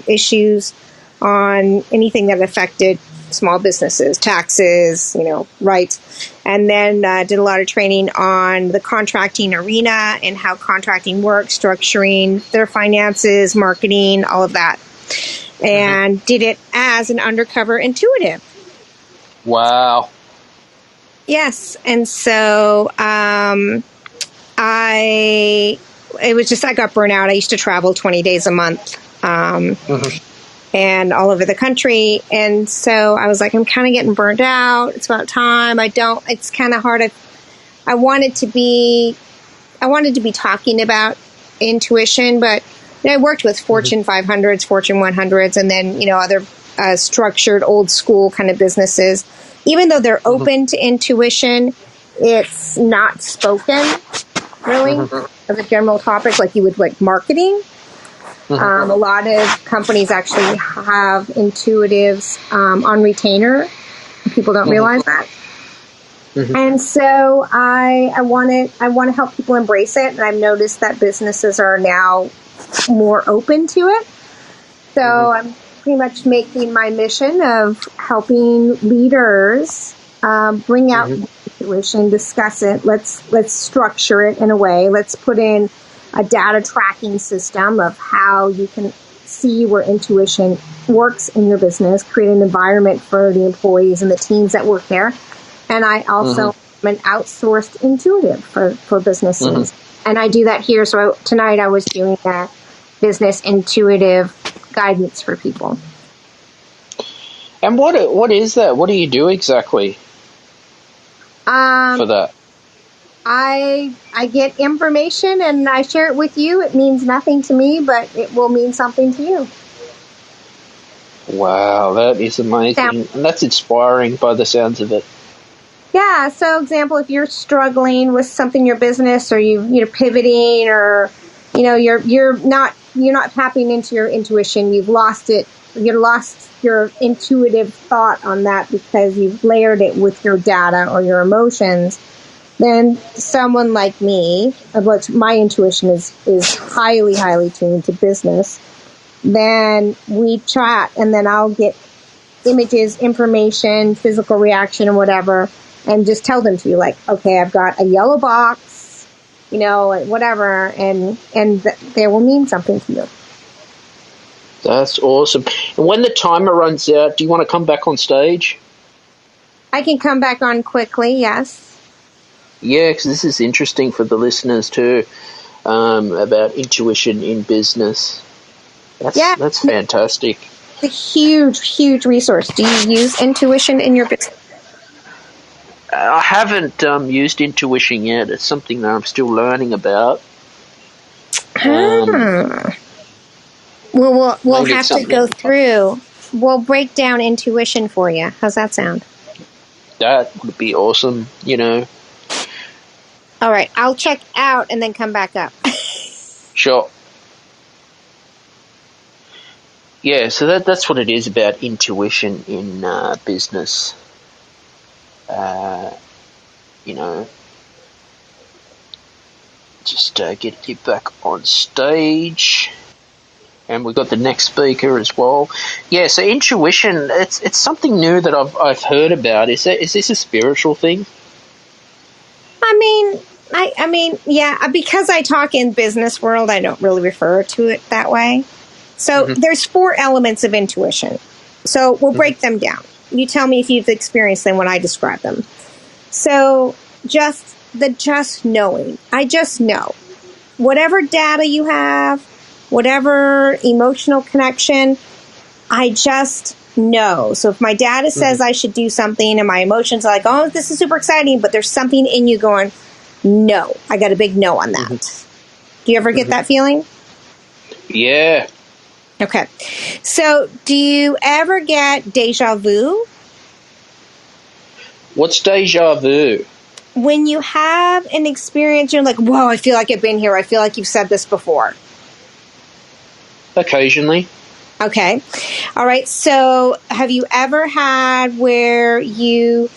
issues on anything that affected small businesses, taxes, rights, and then did a lot of training on the contracting arena and how contracting works, structuring their finances, marketing, all of that, and did it as an undercover intuitive. Wow. Yes, and so I got burnt out. I used to travel 20 days a month. And all over the country. And so I was like, I'm kind of getting burnt out. It's about time. It's kind of hard. I wanted to be talking about intuition, but I worked with Fortune 500s, Fortune 100s, and then, other structured old school kind of businesses. Even though they're open to intuition, it's not spoken really as a general topic like you would like marketing. A lot of companies actually have intuitives on retainer. People don't realize that. And so I want to help people embrace it, and I've noticed that businesses are now more open to it. So I'm pretty much making my mission of helping leaders bring out intuition, discuss it. Let's structure it in a way. Let's put in a data tracking system of how you can see where intuition works in your business, create an environment for the employees and the teams that work there. And I also am an outsourced intuitive for businesses. And I do that here. So tonight I was doing a business intuitive guidance for people. And what is that? What do you do exactly for that? I get information and I share it with you. It means nothing to me, but it will mean something to you. Wow, that is amazing. And that's inspiring by the sounds of it. Yeah, so example, if you're struggling with something in your business, or you're pivoting, or you're not tapping into your intuition, you've lost it. You lost your intuitive thought on that because you've layered it with your data or your emotions. Then someone like me, which my intuition is highly, highly tuned to business, then we chat, and then I'll get images, information, physical reaction, or whatever, and just tell them to you, like, okay, I've got a yellow box, whatever, and they will mean something to you. That's awesome. And when the timer runs out, do you want to come back on stage? I can come back on quickly, yes. Yeah, because this is interesting for the listeners too, about intuition in business. That's fantastic. It's a huge, huge resource. Do you use intuition in your business? I haven't used intuition yet. It's something that I'm still learning about. We'll have to go through. We'll break down intuition for you. How's that sound? That would be awesome, All right, I'll check out and then come back up. Sure. Yeah, so that's what it is about intuition in business. Just get back on stage. And we've got the next speaker as well. Yeah, so intuition, it's something new that I've heard about. Is this a spiritual thing? I mean, yeah, because I talk in business world, I don't really refer to it that way. So there's 4 elements of intuition. So we'll break them down. You tell me if you've experienced them when I describe them. So just knowing. I just know. Whatever data you have, whatever emotional connection, I just know. So if my data says I should do something and my emotions are like, oh, this is super exciting, but there's something in you going, no, I got a big no on that. Do you ever get that feeling? Yeah. Okay. So do you ever get deja vu? What's deja vu? When you have an experience, you're like, whoa, I feel like I've been here. I feel like you've said this before. Occasionally. Okay. All right. So have you ever had where you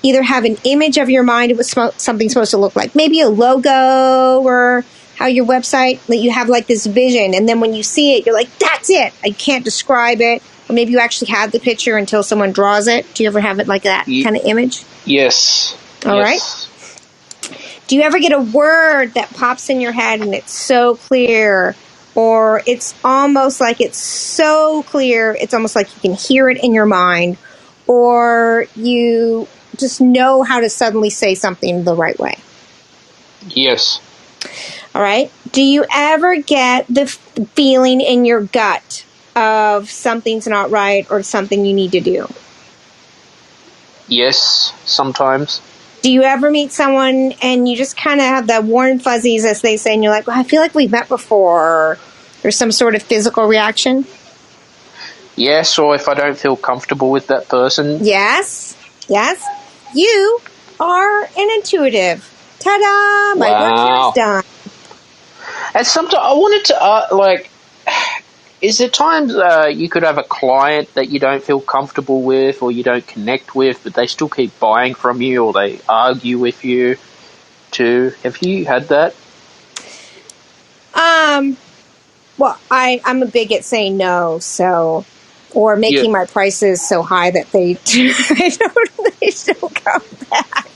either have an image of your mind of what something's supposed to look like? Maybe a logo, or how your website, that you have like this vision, and then when you see it, you're like, that's it. I can't describe it. Or maybe you actually had the picture until someone draws it. Do you ever have it like that kind of image? Yes. All right. Do you ever get a word that pops in your head and it's so clear, or it's almost like it's so clear, it's almost like you can hear it in your mind, or you just know how to suddenly say something the right way? Yes. All right. Do you ever get the feeling in your gut of something's not right or something you need to do? Yes, sometimes. Do you ever meet someone and you just kind of have the warm fuzzies, as they say, and you're like, well, I feel like we've met before, or there's some sort of physical reaction? Yes, or if I don't feel comfortable with that person. Yes. Yes. You are an intuitive. Ta-da! My work here is done. And sometimes I wanted to, is there times you could have a client that you don't feel comfortable with or you don't connect with, but they still keep buying from you, or they argue with you too? Have you had that? Well, I'm a big at saying no, so, or making my prices so high that they don't come back.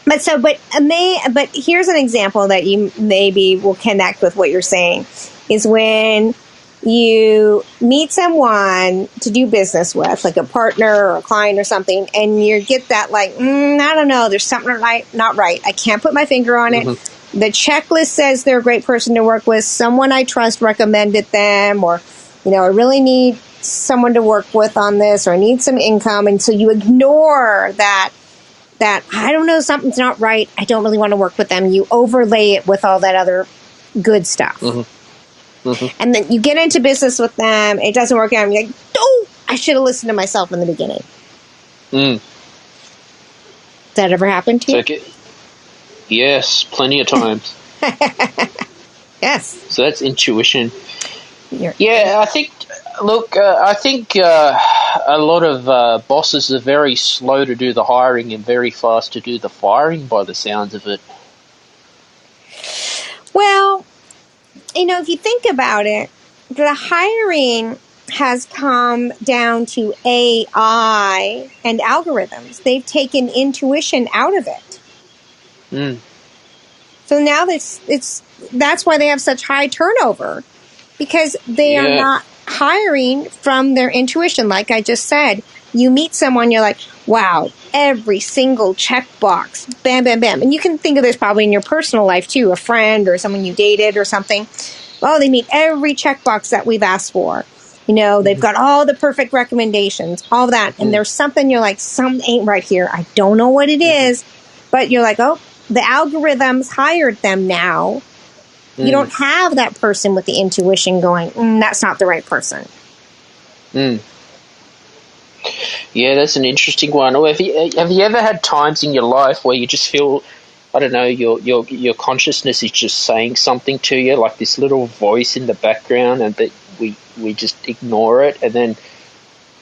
But here's an example that you maybe will connect with what you're saying, is when you meet someone to do business with, like a partner or a client or something, and you get that like, I don't know, there's something not right. I can't put my finger on it. The checklist says they're a great person to work with. Someone I trust recommended them, or, I really need someone to work with on this, or I need some income. And so you ignore that that, I don't know, something's not right. I don't really want to work with them. You overlay it with all that other good stuff. And then you get into business with them. It doesn't work out. And you're like, oh, I should have listened to myself in the beginning. Does that ever happen to you? Yes, plenty of times. Yes. So that's intuition. I think, a lot of bosses are very slow to do the hiring and very fast to do the firing by the sounds of it. Well, if you think about it, the hiring has come down to AI and algorithms. They've taken intuition out of it. So now that's why they have such high turnover, because they are not hiring from their intuition. Like I just said, you meet someone, you're like, wow, every single checkbox, bam, bam, bam. And you can think of this probably in your personal life too, a friend or someone you dated or something. Oh, they meet every checkbox that we've asked for. They've got all the perfect recommendations, all that. And there's something you're like, something ain't right here. I don't know what it is. But you're like, oh, the algorithms hired them now. You don't have that person with the intuition going, that's not the right person. Yeah, that's an interesting one. Or have you ever had times in your life where you just feel, I don't know, your consciousness is just saying something to you, like this little voice in the background, and that we just ignore it, and then,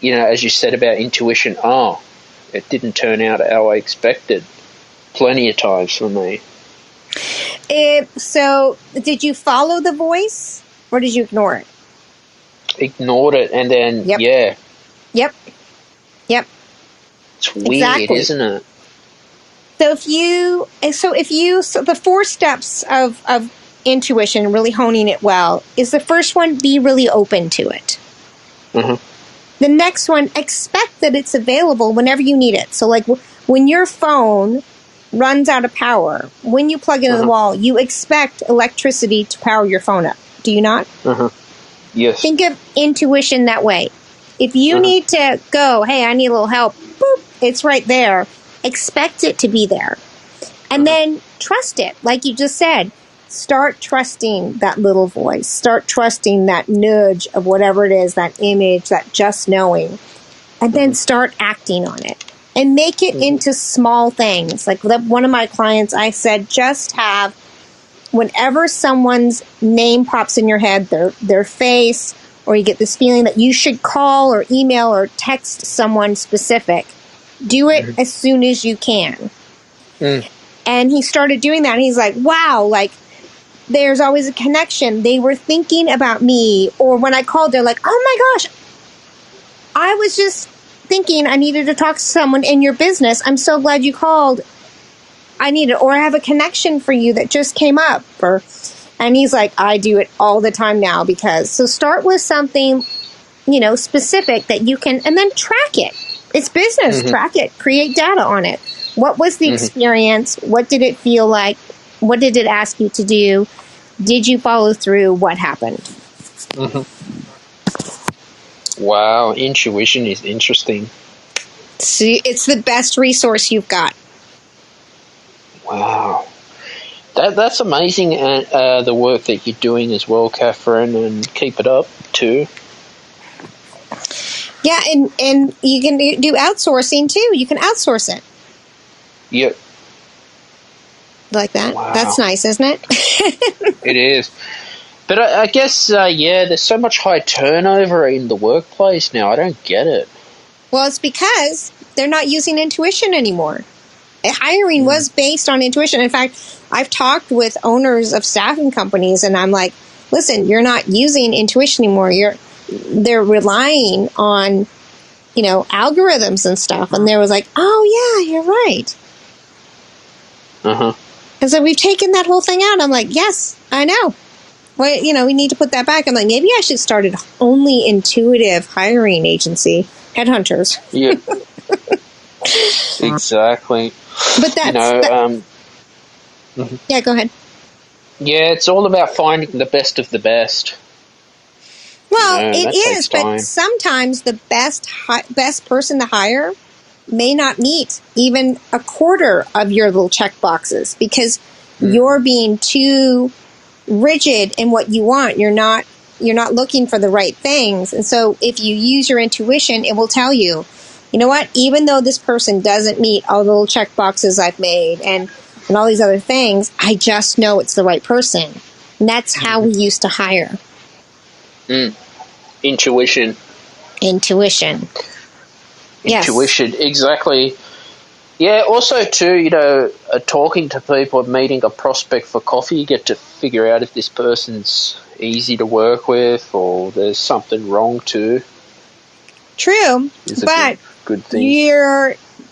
as you said about intuition, it didn't turn out how I expected. Plenty of times for me. So, did you follow the voice, or did you ignore it? Ignored it, and then, Yep. It's weird, isn't it? So the 4 steps of intuition, really honing it well, is the first one, be really open to it. The next one, expect that it's available whenever you need it. So like when your phone runs out of power, when you plug into the wall, you expect electricity to power your phone up. Do you not? Yes. Think of intuition that way. If you need to go, hey, I need a little help, boop, it's right there. Expect it to be there. And then trust it. Like you just said, start trusting that little voice. Start trusting that nudge of whatever it is, that image, that just knowing. And then start acting on it. And make it into small things. Like one of my clients, I said, just have, whenever someone's name pops in your head, their face, or you get this feeling that you should call or email or text someone specific, do it as soon as you can. And he started doing that. And he's like, wow, like there's always a connection. They were thinking about me. Or when I called, they're like, oh my gosh, I was just thinking I needed to talk to someone in your business. I'm so glad you called. I have a connection for you that just came up. And he's like, I do it all the time now so start with something, specific that you can, and then track it. It's business. Track it. Create data on it. What was the experience? What did it feel like? What did it ask you to do? Did you follow through? What happened? Wow, intuition is interesting. See, it's the best resource you've got. Wow. That's amazing, the work that you're doing as well, Catherine, and keep it up too. Yeah, and you can do outsourcing too. You can outsource it. Yep. Like that? Wow. That's nice, isn't it? It is. But I guess, there's so much high turnover in the workplace now. I don't get it. Well, it's because they're not using intuition anymore. Hiring was based on intuition. In fact, I've talked with owners of staffing companies, and I'm like, listen, you're not using intuition anymore. They're relying on, algorithms and stuff. And they was like, oh, yeah, you're right. And so we've taken that whole thing out. I'm like, yes, I know. Well, we need to put that back. I'm like, maybe I should start an only intuitive hiring agency, headhunters. Yeah. Exactly. But that's... Yeah, go ahead. Yeah, it's all about finding the best of the best. Well, it is, but sometimes the best person to hire may not meet even a quarter of your little check boxes because you're being too rigid in what you want. You're not looking for the right things. And so if you use your intuition, it will tell you, you know what, even though this person doesn't meet all the little check boxes I've made and all these other things, I just know it's the right person. And that's how we used to hire. Intuition. Yes. Intuition, exactly. Yeah, also too, talking to people, meeting a prospect for coffee, you get to figure out if this person's easy to work with or there's something wrong too. True, but good thing.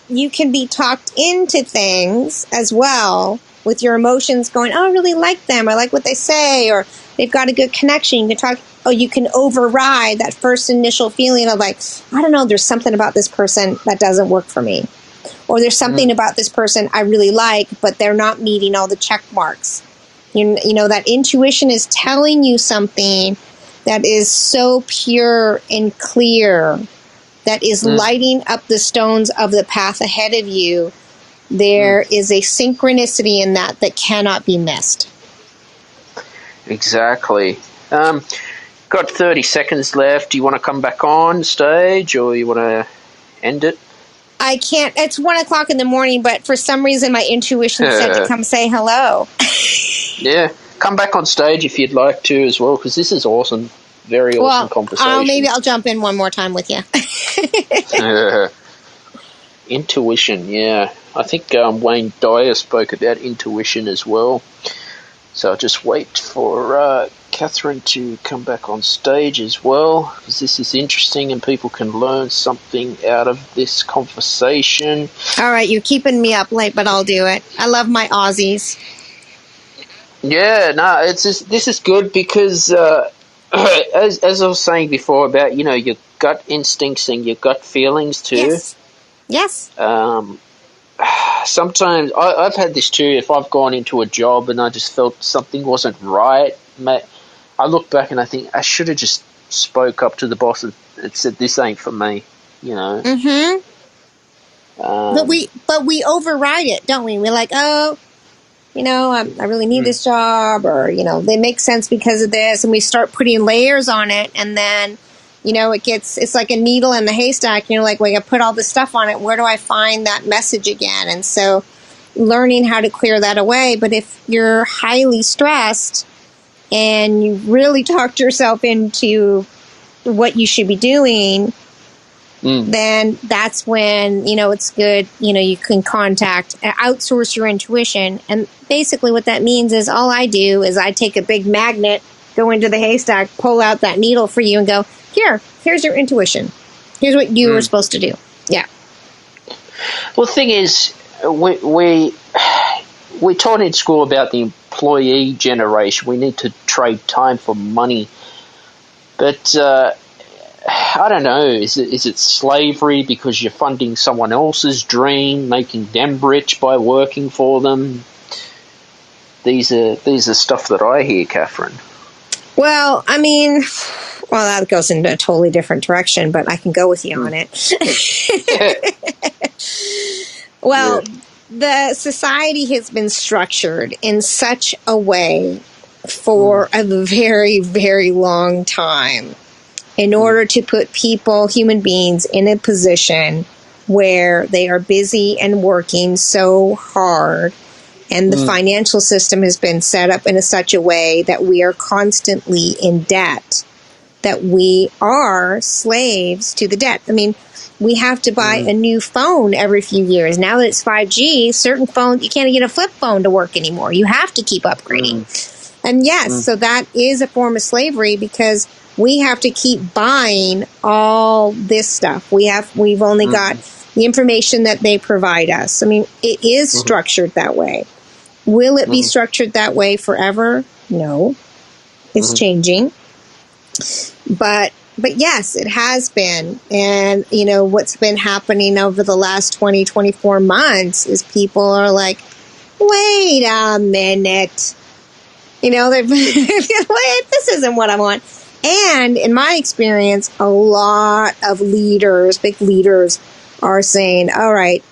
You can be talked into things as well with your emotions going, oh, I really like them, I like what they say, or they've got a good connection. You can override that first initial feeling of like, I don't know, there's something about this person that doesn't work for me. Or there's something about this person I really like, but they're not meeting all the check marks. You know, that intuition is telling you something that is so pure and clear, that is lighting up the stones of the path ahead of you. There is a synchronicity in that cannot be missed. Exactly. Got 30 seconds left. Do you want to come back on stage or you want to end it? I can't. It's 1:00 in the morning, but for some reason my intuition said to come say hello. Yeah. Come back on stage if you'd like to as well, because this is awesome. Very awesome conversation. Maybe I'll jump in one more time with you. Intuition, yeah. I think Wayne Dyer spoke about intuition as well. So I'll just wait for Catherine to come back on stage as well, because this is interesting and people can learn something out of this conversation. All right, you're keeping me up late, but I'll do it. I love my Aussies. Yeah, no, this is good because as I was saying before about, your gut instincts and your gut feelings too. Yes. Sometimes I've had this too. If I've gone into a job and I just felt something wasn't right, I look back and I think I should have just spoke up to the boss and said, "This ain't for me," Mm-hmm. But we override it, don't we? We're like, oh, I really need this job, or they make sense because of this, and we start putting layers on it, and then. It's like a needle in the haystack. You're like, well, I put all this stuff on it. Where do I find that message again? And so learning how to clear that away. But if you're highly stressed and you really talked yourself into what you should be doing, then that's when, it's good. You can outsource your intuition. And basically what that means is all I do is I take a big magnet, go into the haystack, pull out that needle for you and go, here's your intuition. Here's what you were supposed to do. Yeah. Well, the thing is, we taught in school about the employee generation. We need to trade time for money. But I don't know. Is it slavery because you're funding someone else's dream, making them rich by working for them? These are stuff that I hear, Catherine. Well, that goes in a totally different direction, but I can go with you on it. Well, the society has been structured in such a way for a very, very long time in order to put human beings, in a position where they are busy and working so hard. And the financial system has been set up in such a way that we are constantly in debt, that we are slaves to the debt. We have to buy a new phone every few years. Now that it's 5G, certain phones, you can't get a flip phone to work anymore. You have to keep upgrading. And yes, so that is a form of slavery because we have to keep buying all this stuff. We've only got the information that they provide us. It is structured that way. Will it be structured that way forever? No. It's changing. But yes, it has been. And, what's been happening over the last 24 months is people are like, wait a minute. They're wait, this isn't what I want. And in my experience, a lot of big leaders, are saying, all right,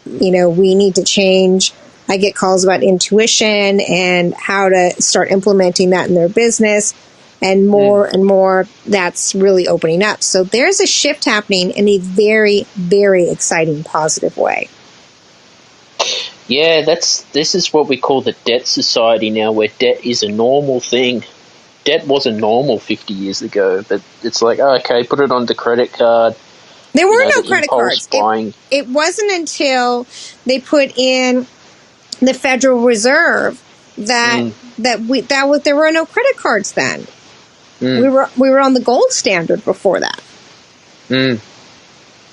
we need to change. I get calls about intuition and how to start implementing that in their business. And more, that's really opening up. So there's a shift happening in a very, very exciting, positive way. Yeah, this is what we call the debt society now, where debt is a normal thing. Debt wasn't normal 50 years ago, but it's like, oh, okay, put it on the credit card. There were no credit cards. It wasn't until they put in the Federal Reserve there were no credit cards then. We were on the gold standard before that. And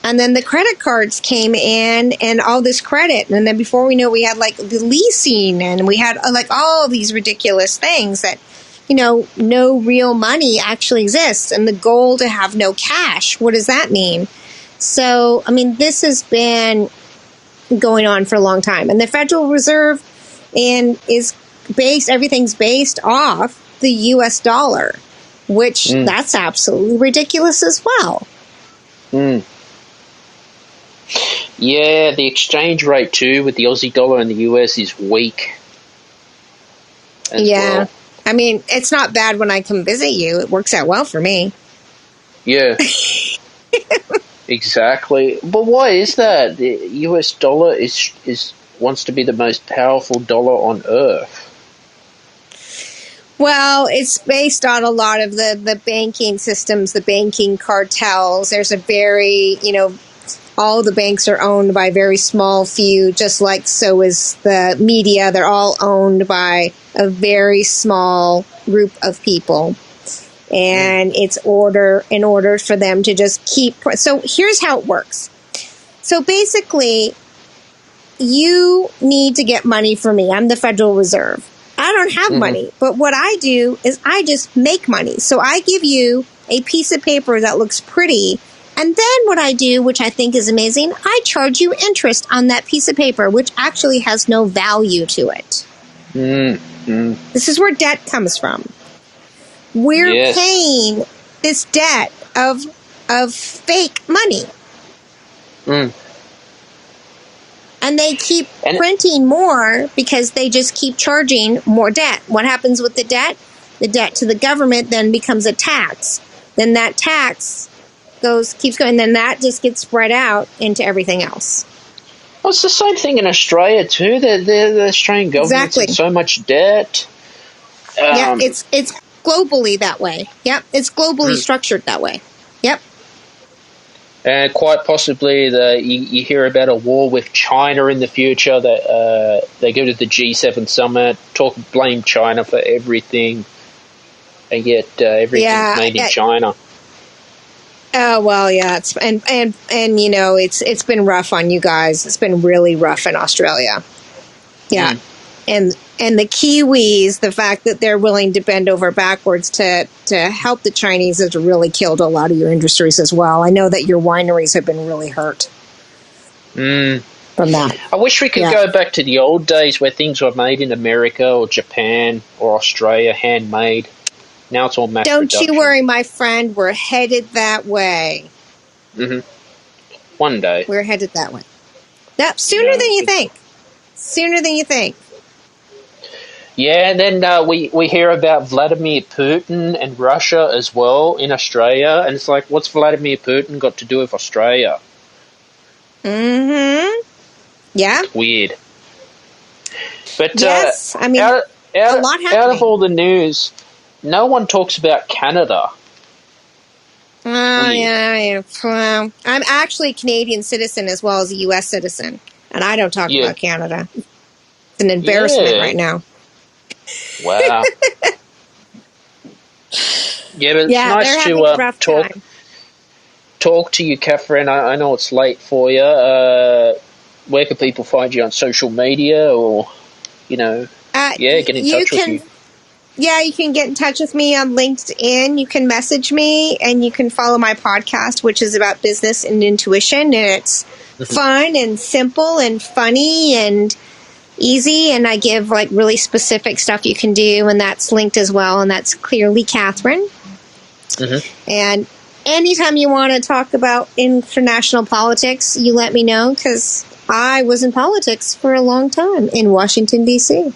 then the credit cards came in and all this credit. And then before we know, we had like the leasing and we had like all these ridiculous things that, no real money actually exists. And the goal to have no cash. What does that mean? So, I mean, this has been going on for a long time. And the Federal Reserve everything's based off the U.S. dollar, which that's absolutely ridiculous as well. Yeah, the exchange rate too with the Aussie dollar and the US is weak. Well. I mean, it's not bad when I come visit you. It works out well for me. Yeah. Exactly. But why is that? The US dollar wants to be the most powerful dollar on earth. Well, it's based on a lot of the banking systems, the banking cartels. There's a very, all the banks are owned by a very small few, just like so is the media. They're all owned by a very small group of people. And it's in order for them to just keep. So here's how it works. So basically, you need to get money from me. I'm the Federal Reserve. I don't have money, but what I do is I just make money. So I give you a piece of paper that looks pretty. And then what I do, which I think is amazing, I charge you interest on that piece of paper, which actually has no value to it. This is where debt comes from. We're paying this debt of fake money. And they keep printing more because they just keep charging more debt. What happens with the debt? The debt to the government then becomes a tax. Then that tax keeps going, and then that just gets spread out into everything else. Well, it's the same thing in Australia too. The Australian government's in so much debt. Yeah, it's globally that way. Yep, it's globally structured that way. Yep. And quite possibly, you hear about a war with China in the future. That they go to the G7 summit, blame China for everything, and yet everything's made in China. Oh well, yeah, it's been rough on you guys. It's been really rough in Australia. Yeah, and the Kiwis, the fact that they're willing to bend over backwards to help the Chinese has really killed a lot of your industries as well. I know that your wineries have been really hurt from that. I wish we could go back to the old days where things were made in America or Japan or Australia, handmade. Now it's all mass production. Don't you worry, my friend. We're headed that way. One day. We're headed that way. Yep, sooner than you think. Sooner than you think. Yeah, and then we hear about Vladimir Putin and Russia as well in Australia, and it's like, what's Vladimir Putin got to do with Australia? Yeah. Weird. But yes, I mean, a lot happening. Out of all the news, no one talks about Canada. Yeah. I'm actually a Canadian citizen as well as a U.S. citizen, and I don't talk about Canada. It's an embarrassment right now. Wow. Yeah, but it's nice to talk to you, Catherine. I know it's late for you. Where can people find you on social media, or get in touch with you? Yeah, you can get in touch with me on LinkedIn. You can message me, and you can follow my podcast, which is about business and intuition. And it's fun and simple and funny and easy. And I give like really specific stuff you can do, and that's linked as well. And that's clearly Catherine. And anytime you want to talk about international politics, you let me know, because I was in politics for a long time in Washington, D.C.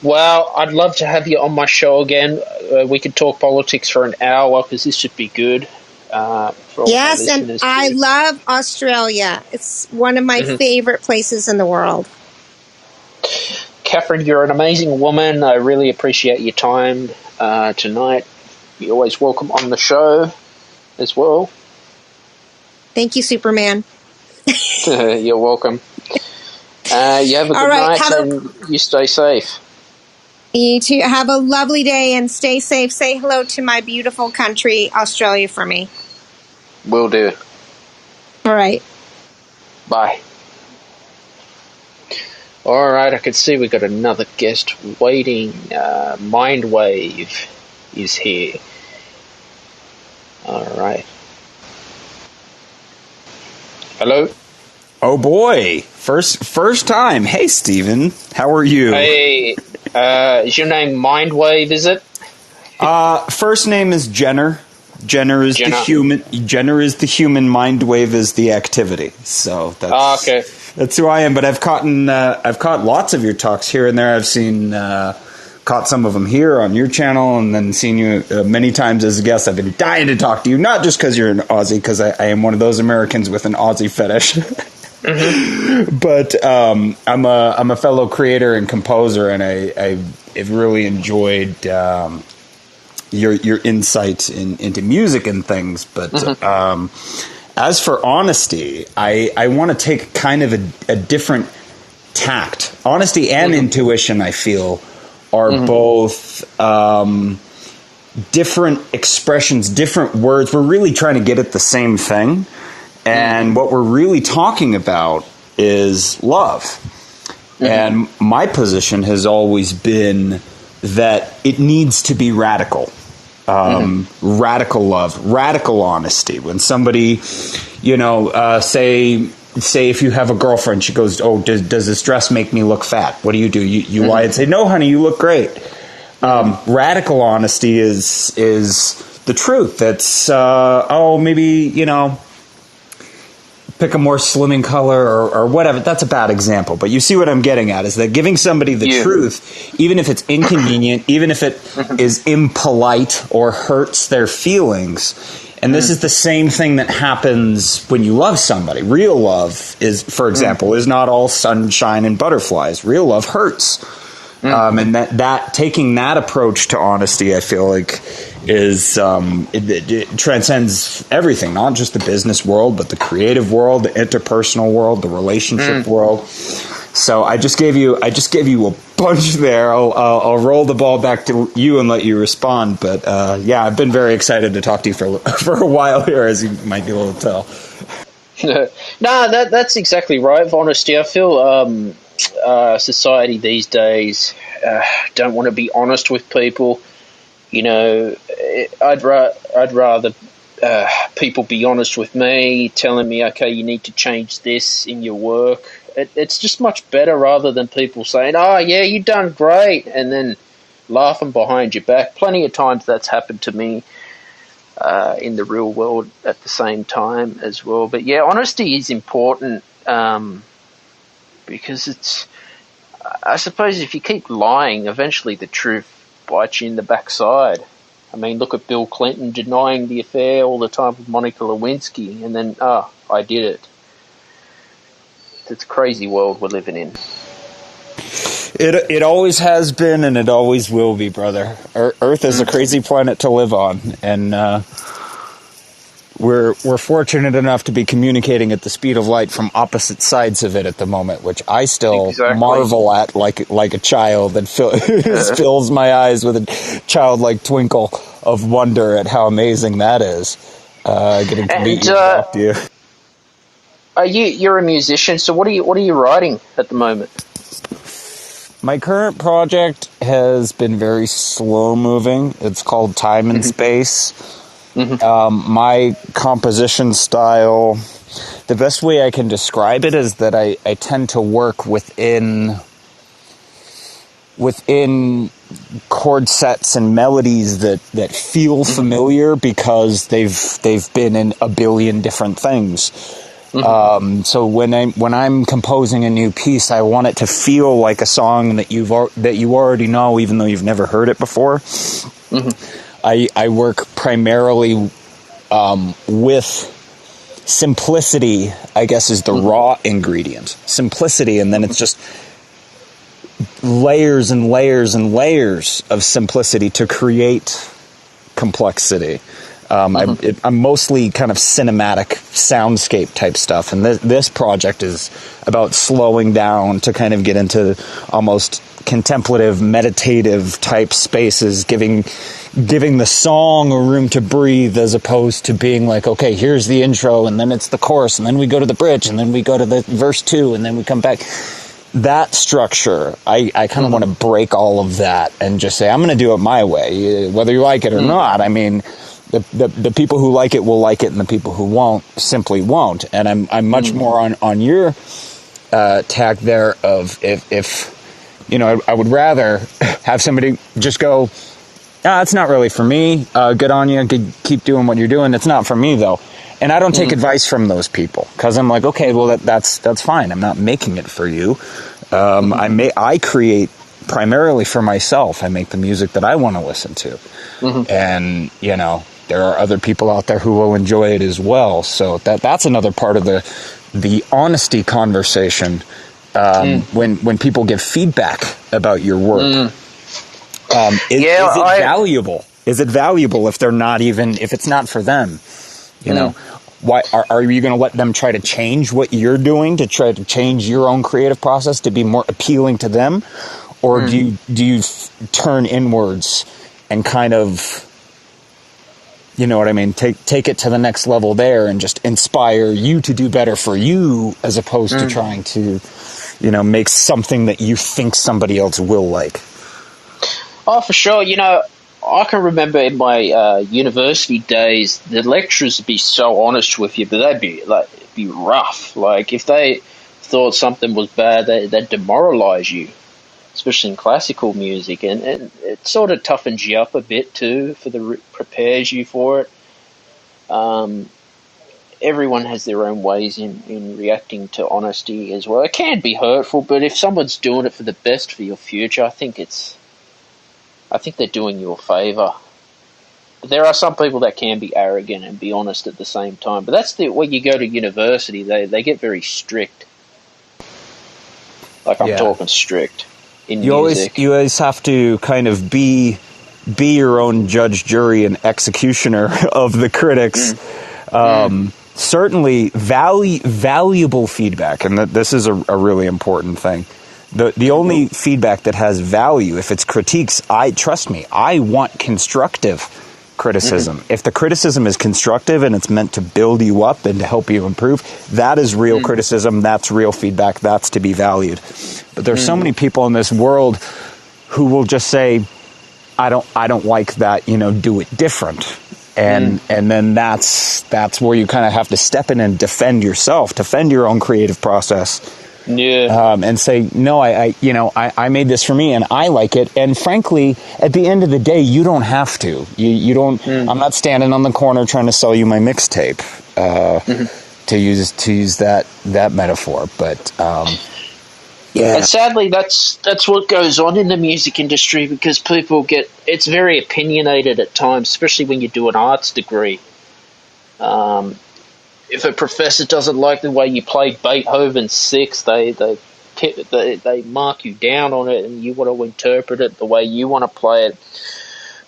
Well, I'd love to have you on my show again. We could talk politics for an hour, because this should be good. Yes, and I love Australia. It's one of my favorite places in the world. Catherine, you're an amazing woman. I really appreciate your time tonight. You're always welcome on the show as well. Thank you, Superman. You're welcome. You have a good night, and you stay safe. You too. Have a lovely day and stay safe. Say hello to my beautiful country, Australia, for me. Will do. All right. Bye. All right, I can see we got another guest waiting. Mindwave is here. All right. Hello? Oh boy, first time. Hey, Steven, how are you? Hey, is your name Mindwave, is it? First name is Jenner. Jenner is the human. Jenner is the human. Mindwave is the activity. So that's okay. That's who I am. But I've caught lots of your talks here and there. I've seen caught some of them here on your channel, and then seen you many times as a guest. I've been dying to talk to you, not just because you're an Aussie, because I am one of those Americans with an Aussie fetish. But I'm a fellow creator and composer, and I've really enjoyed your insight into music and things. But as for honesty, I want to take kind of a different tact. Honesty and intuition, I feel, are both different expressions, different words. We're really trying to get at the same thing. And what we're really talking about is love. And my position has always been that it needs to be radical. Radical love, radical honesty. When somebody, say if you have a girlfriend, she goes, "Oh, does this dress make me look fat? What do? You lie and say, "No, honey, you look great." Radical honesty is the truth. That's maybe pick a more slimming color or whatever. That's a bad example, but you see what I'm getting at, is that giving somebody the truth, even if it's inconvenient, even if it is impolite or hurts their feelings. And this is the same thing that happens when you love somebody. Real love is, for example, is not all sunshine and butterflies. Real love hurts. And that taking that approach to honesty, I feel like, is it transcends everything, not just the business world, but the creative world, the interpersonal world, the relationship world. So I just gave you a bunch there. I'll roll the ball back to you and let you respond. But I've been very excited to talk to you for a while here, as you might be able to tell. No, that's exactly right. Honesty, I feel society these days don't want to be honest with people. I'd rather people be honest with me, telling me, okay, you need to change this in your work. It's just much better, rather than people saying, "Oh yeah, you done great," and then laughing behind your back. Plenty of times that's happened to me in the real world at the same time as well. But yeah, honesty is important, because it's, I suppose, if you keep lying, eventually the truth bites you in the backside. I mean, look at Bill Clinton denying the affair all the time with Monica Lewinsky, and then, I did it. It's a crazy world we're living in. It always has been, and it always will be, brother. Earth is a crazy planet to live on, and we're fortunate enough to be communicating at the speed of light from opposite sides of it at the moment, which I still marvel at like a child, and fills my eyes with a childlike twinkle of wonder at how amazing that is. Getting to meet you and talk to you. You're a musician, so what are you writing at the moment? My current project has been very slow moving. It's called Time and Space. My composition style, the best way I can describe it is that I tend to work within chord sets and melodies that feel familiar because they've been in a billion different things. So when I'm composing a new piece, I want it to feel like a song that you already know, even though you've never heard it before. I work primarily with simplicity, I guess, is the raw ingredient. Simplicity, and then it's just layers and layers and layers of simplicity to create complexity. I'm mostly kind of cinematic soundscape type stuff, and this project is about slowing down to kind of get into almost contemplative, meditative type spaces, giving the song a room to breathe, as opposed to being like, okay, here's the intro, and then it's the chorus, and then we go to the bridge, and then we go to the verse 2, and then we come back. That structure, I kind of want to break all of that and just say, I'm going to do it my way, whether you like it or not. I mean, the people who like it will like it, and the people who won't simply won't. And I'm much more on your tack there of if you know, I would rather have somebody just go, it's not really for me. Good on you. Keep doing what you're doing. It's not for me though. And I don't take advice from those people because I'm like, okay, well that's fine. I'm not making it for you. I create primarily for myself. I make the music that I want to listen to, and you know, there are other people out there who will enjoy it as well. So that's another part of the honesty conversation. When people give feedback about your work, is it valuable? Is it valuable if it's not for them? You know, why are you going to let them try to change what you're doing, to try to change your own creative process to be more appealing to them, or do you turn inwards and kind of, you know what I mean, take it to the next level there and just inspire you to do better for you, as opposed to trying to, you know, make something that you think somebody else will like? Oh, for sure. You know, I can remember in my university days, the lecturers would be so honest with you, but they'd be rough. Like, if they thought something was bad, they'd demoralize you, especially in classical music. And it sort of toughens you up a bit, too, prepares you for it. Everyone has their own ways in reacting to honesty as well. It can be hurtful, but if someone's doing it for the best for your future, I think they're doing you a favour. But there are some people that can be arrogant and be honest at the same time. But that's when you go to university, they get very strict. Like, I'm talking strict in music. You always have to kind of be your own judge, jury, and executioner of the critics. Certainly valuable feedback, and this is a really important thing. The only feedback that has value, if it's critiques, trust me, I want constructive criticism. If the criticism is constructive and it's meant to build you up and to help you improve, that is real criticism, that's real feedback, that's to be valued. But there's so many people in this world who will just say, I don't like that, you know, do it different. And then that's where you kind of have to step in and defend yourself, defend your own creative process. And say, no, I made this for me and I like it. And frankly, at the end of the day, you don't have to. You don't. I'm not standing on the corner trying to sell you my mixtape. To use that metaphor, but and sadly, that's what goes on in the music industry, because it's very opinionated at times, especially when you do an arts degree. If a professor doesn't like the way you play Beethoven's Sixth, they mark you down on it, and you want to interpret it the way you want to play it.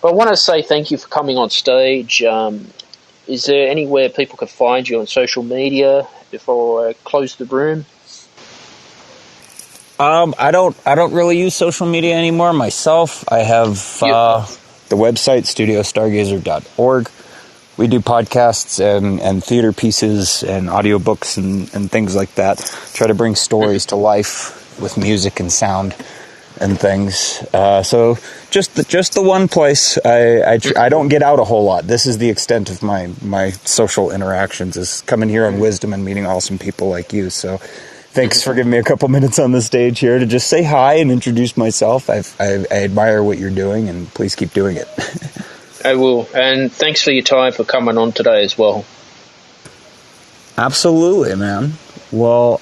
But I want to say thank you for coming on stage. Is there anywhere people can find you on social media before I close the room? I don't really use social media anymore myself. I have the website studiostargazer.org. We do podcasts and theater pieces and audiobooks and things like that. Try to bring stories to life with music and sound and things. So just the one place. I don't get out a whole lot. This is the extent of my social interactions, is coming here on Wisdom and meeting awesome people like you. So Thanks for giving me a couple minutes on the stage here to just say hi and introduce myself. I admire what you're doing, and please keep doing it. I will. And thanks for your time for coming on today as well. Absolutely, man. Well,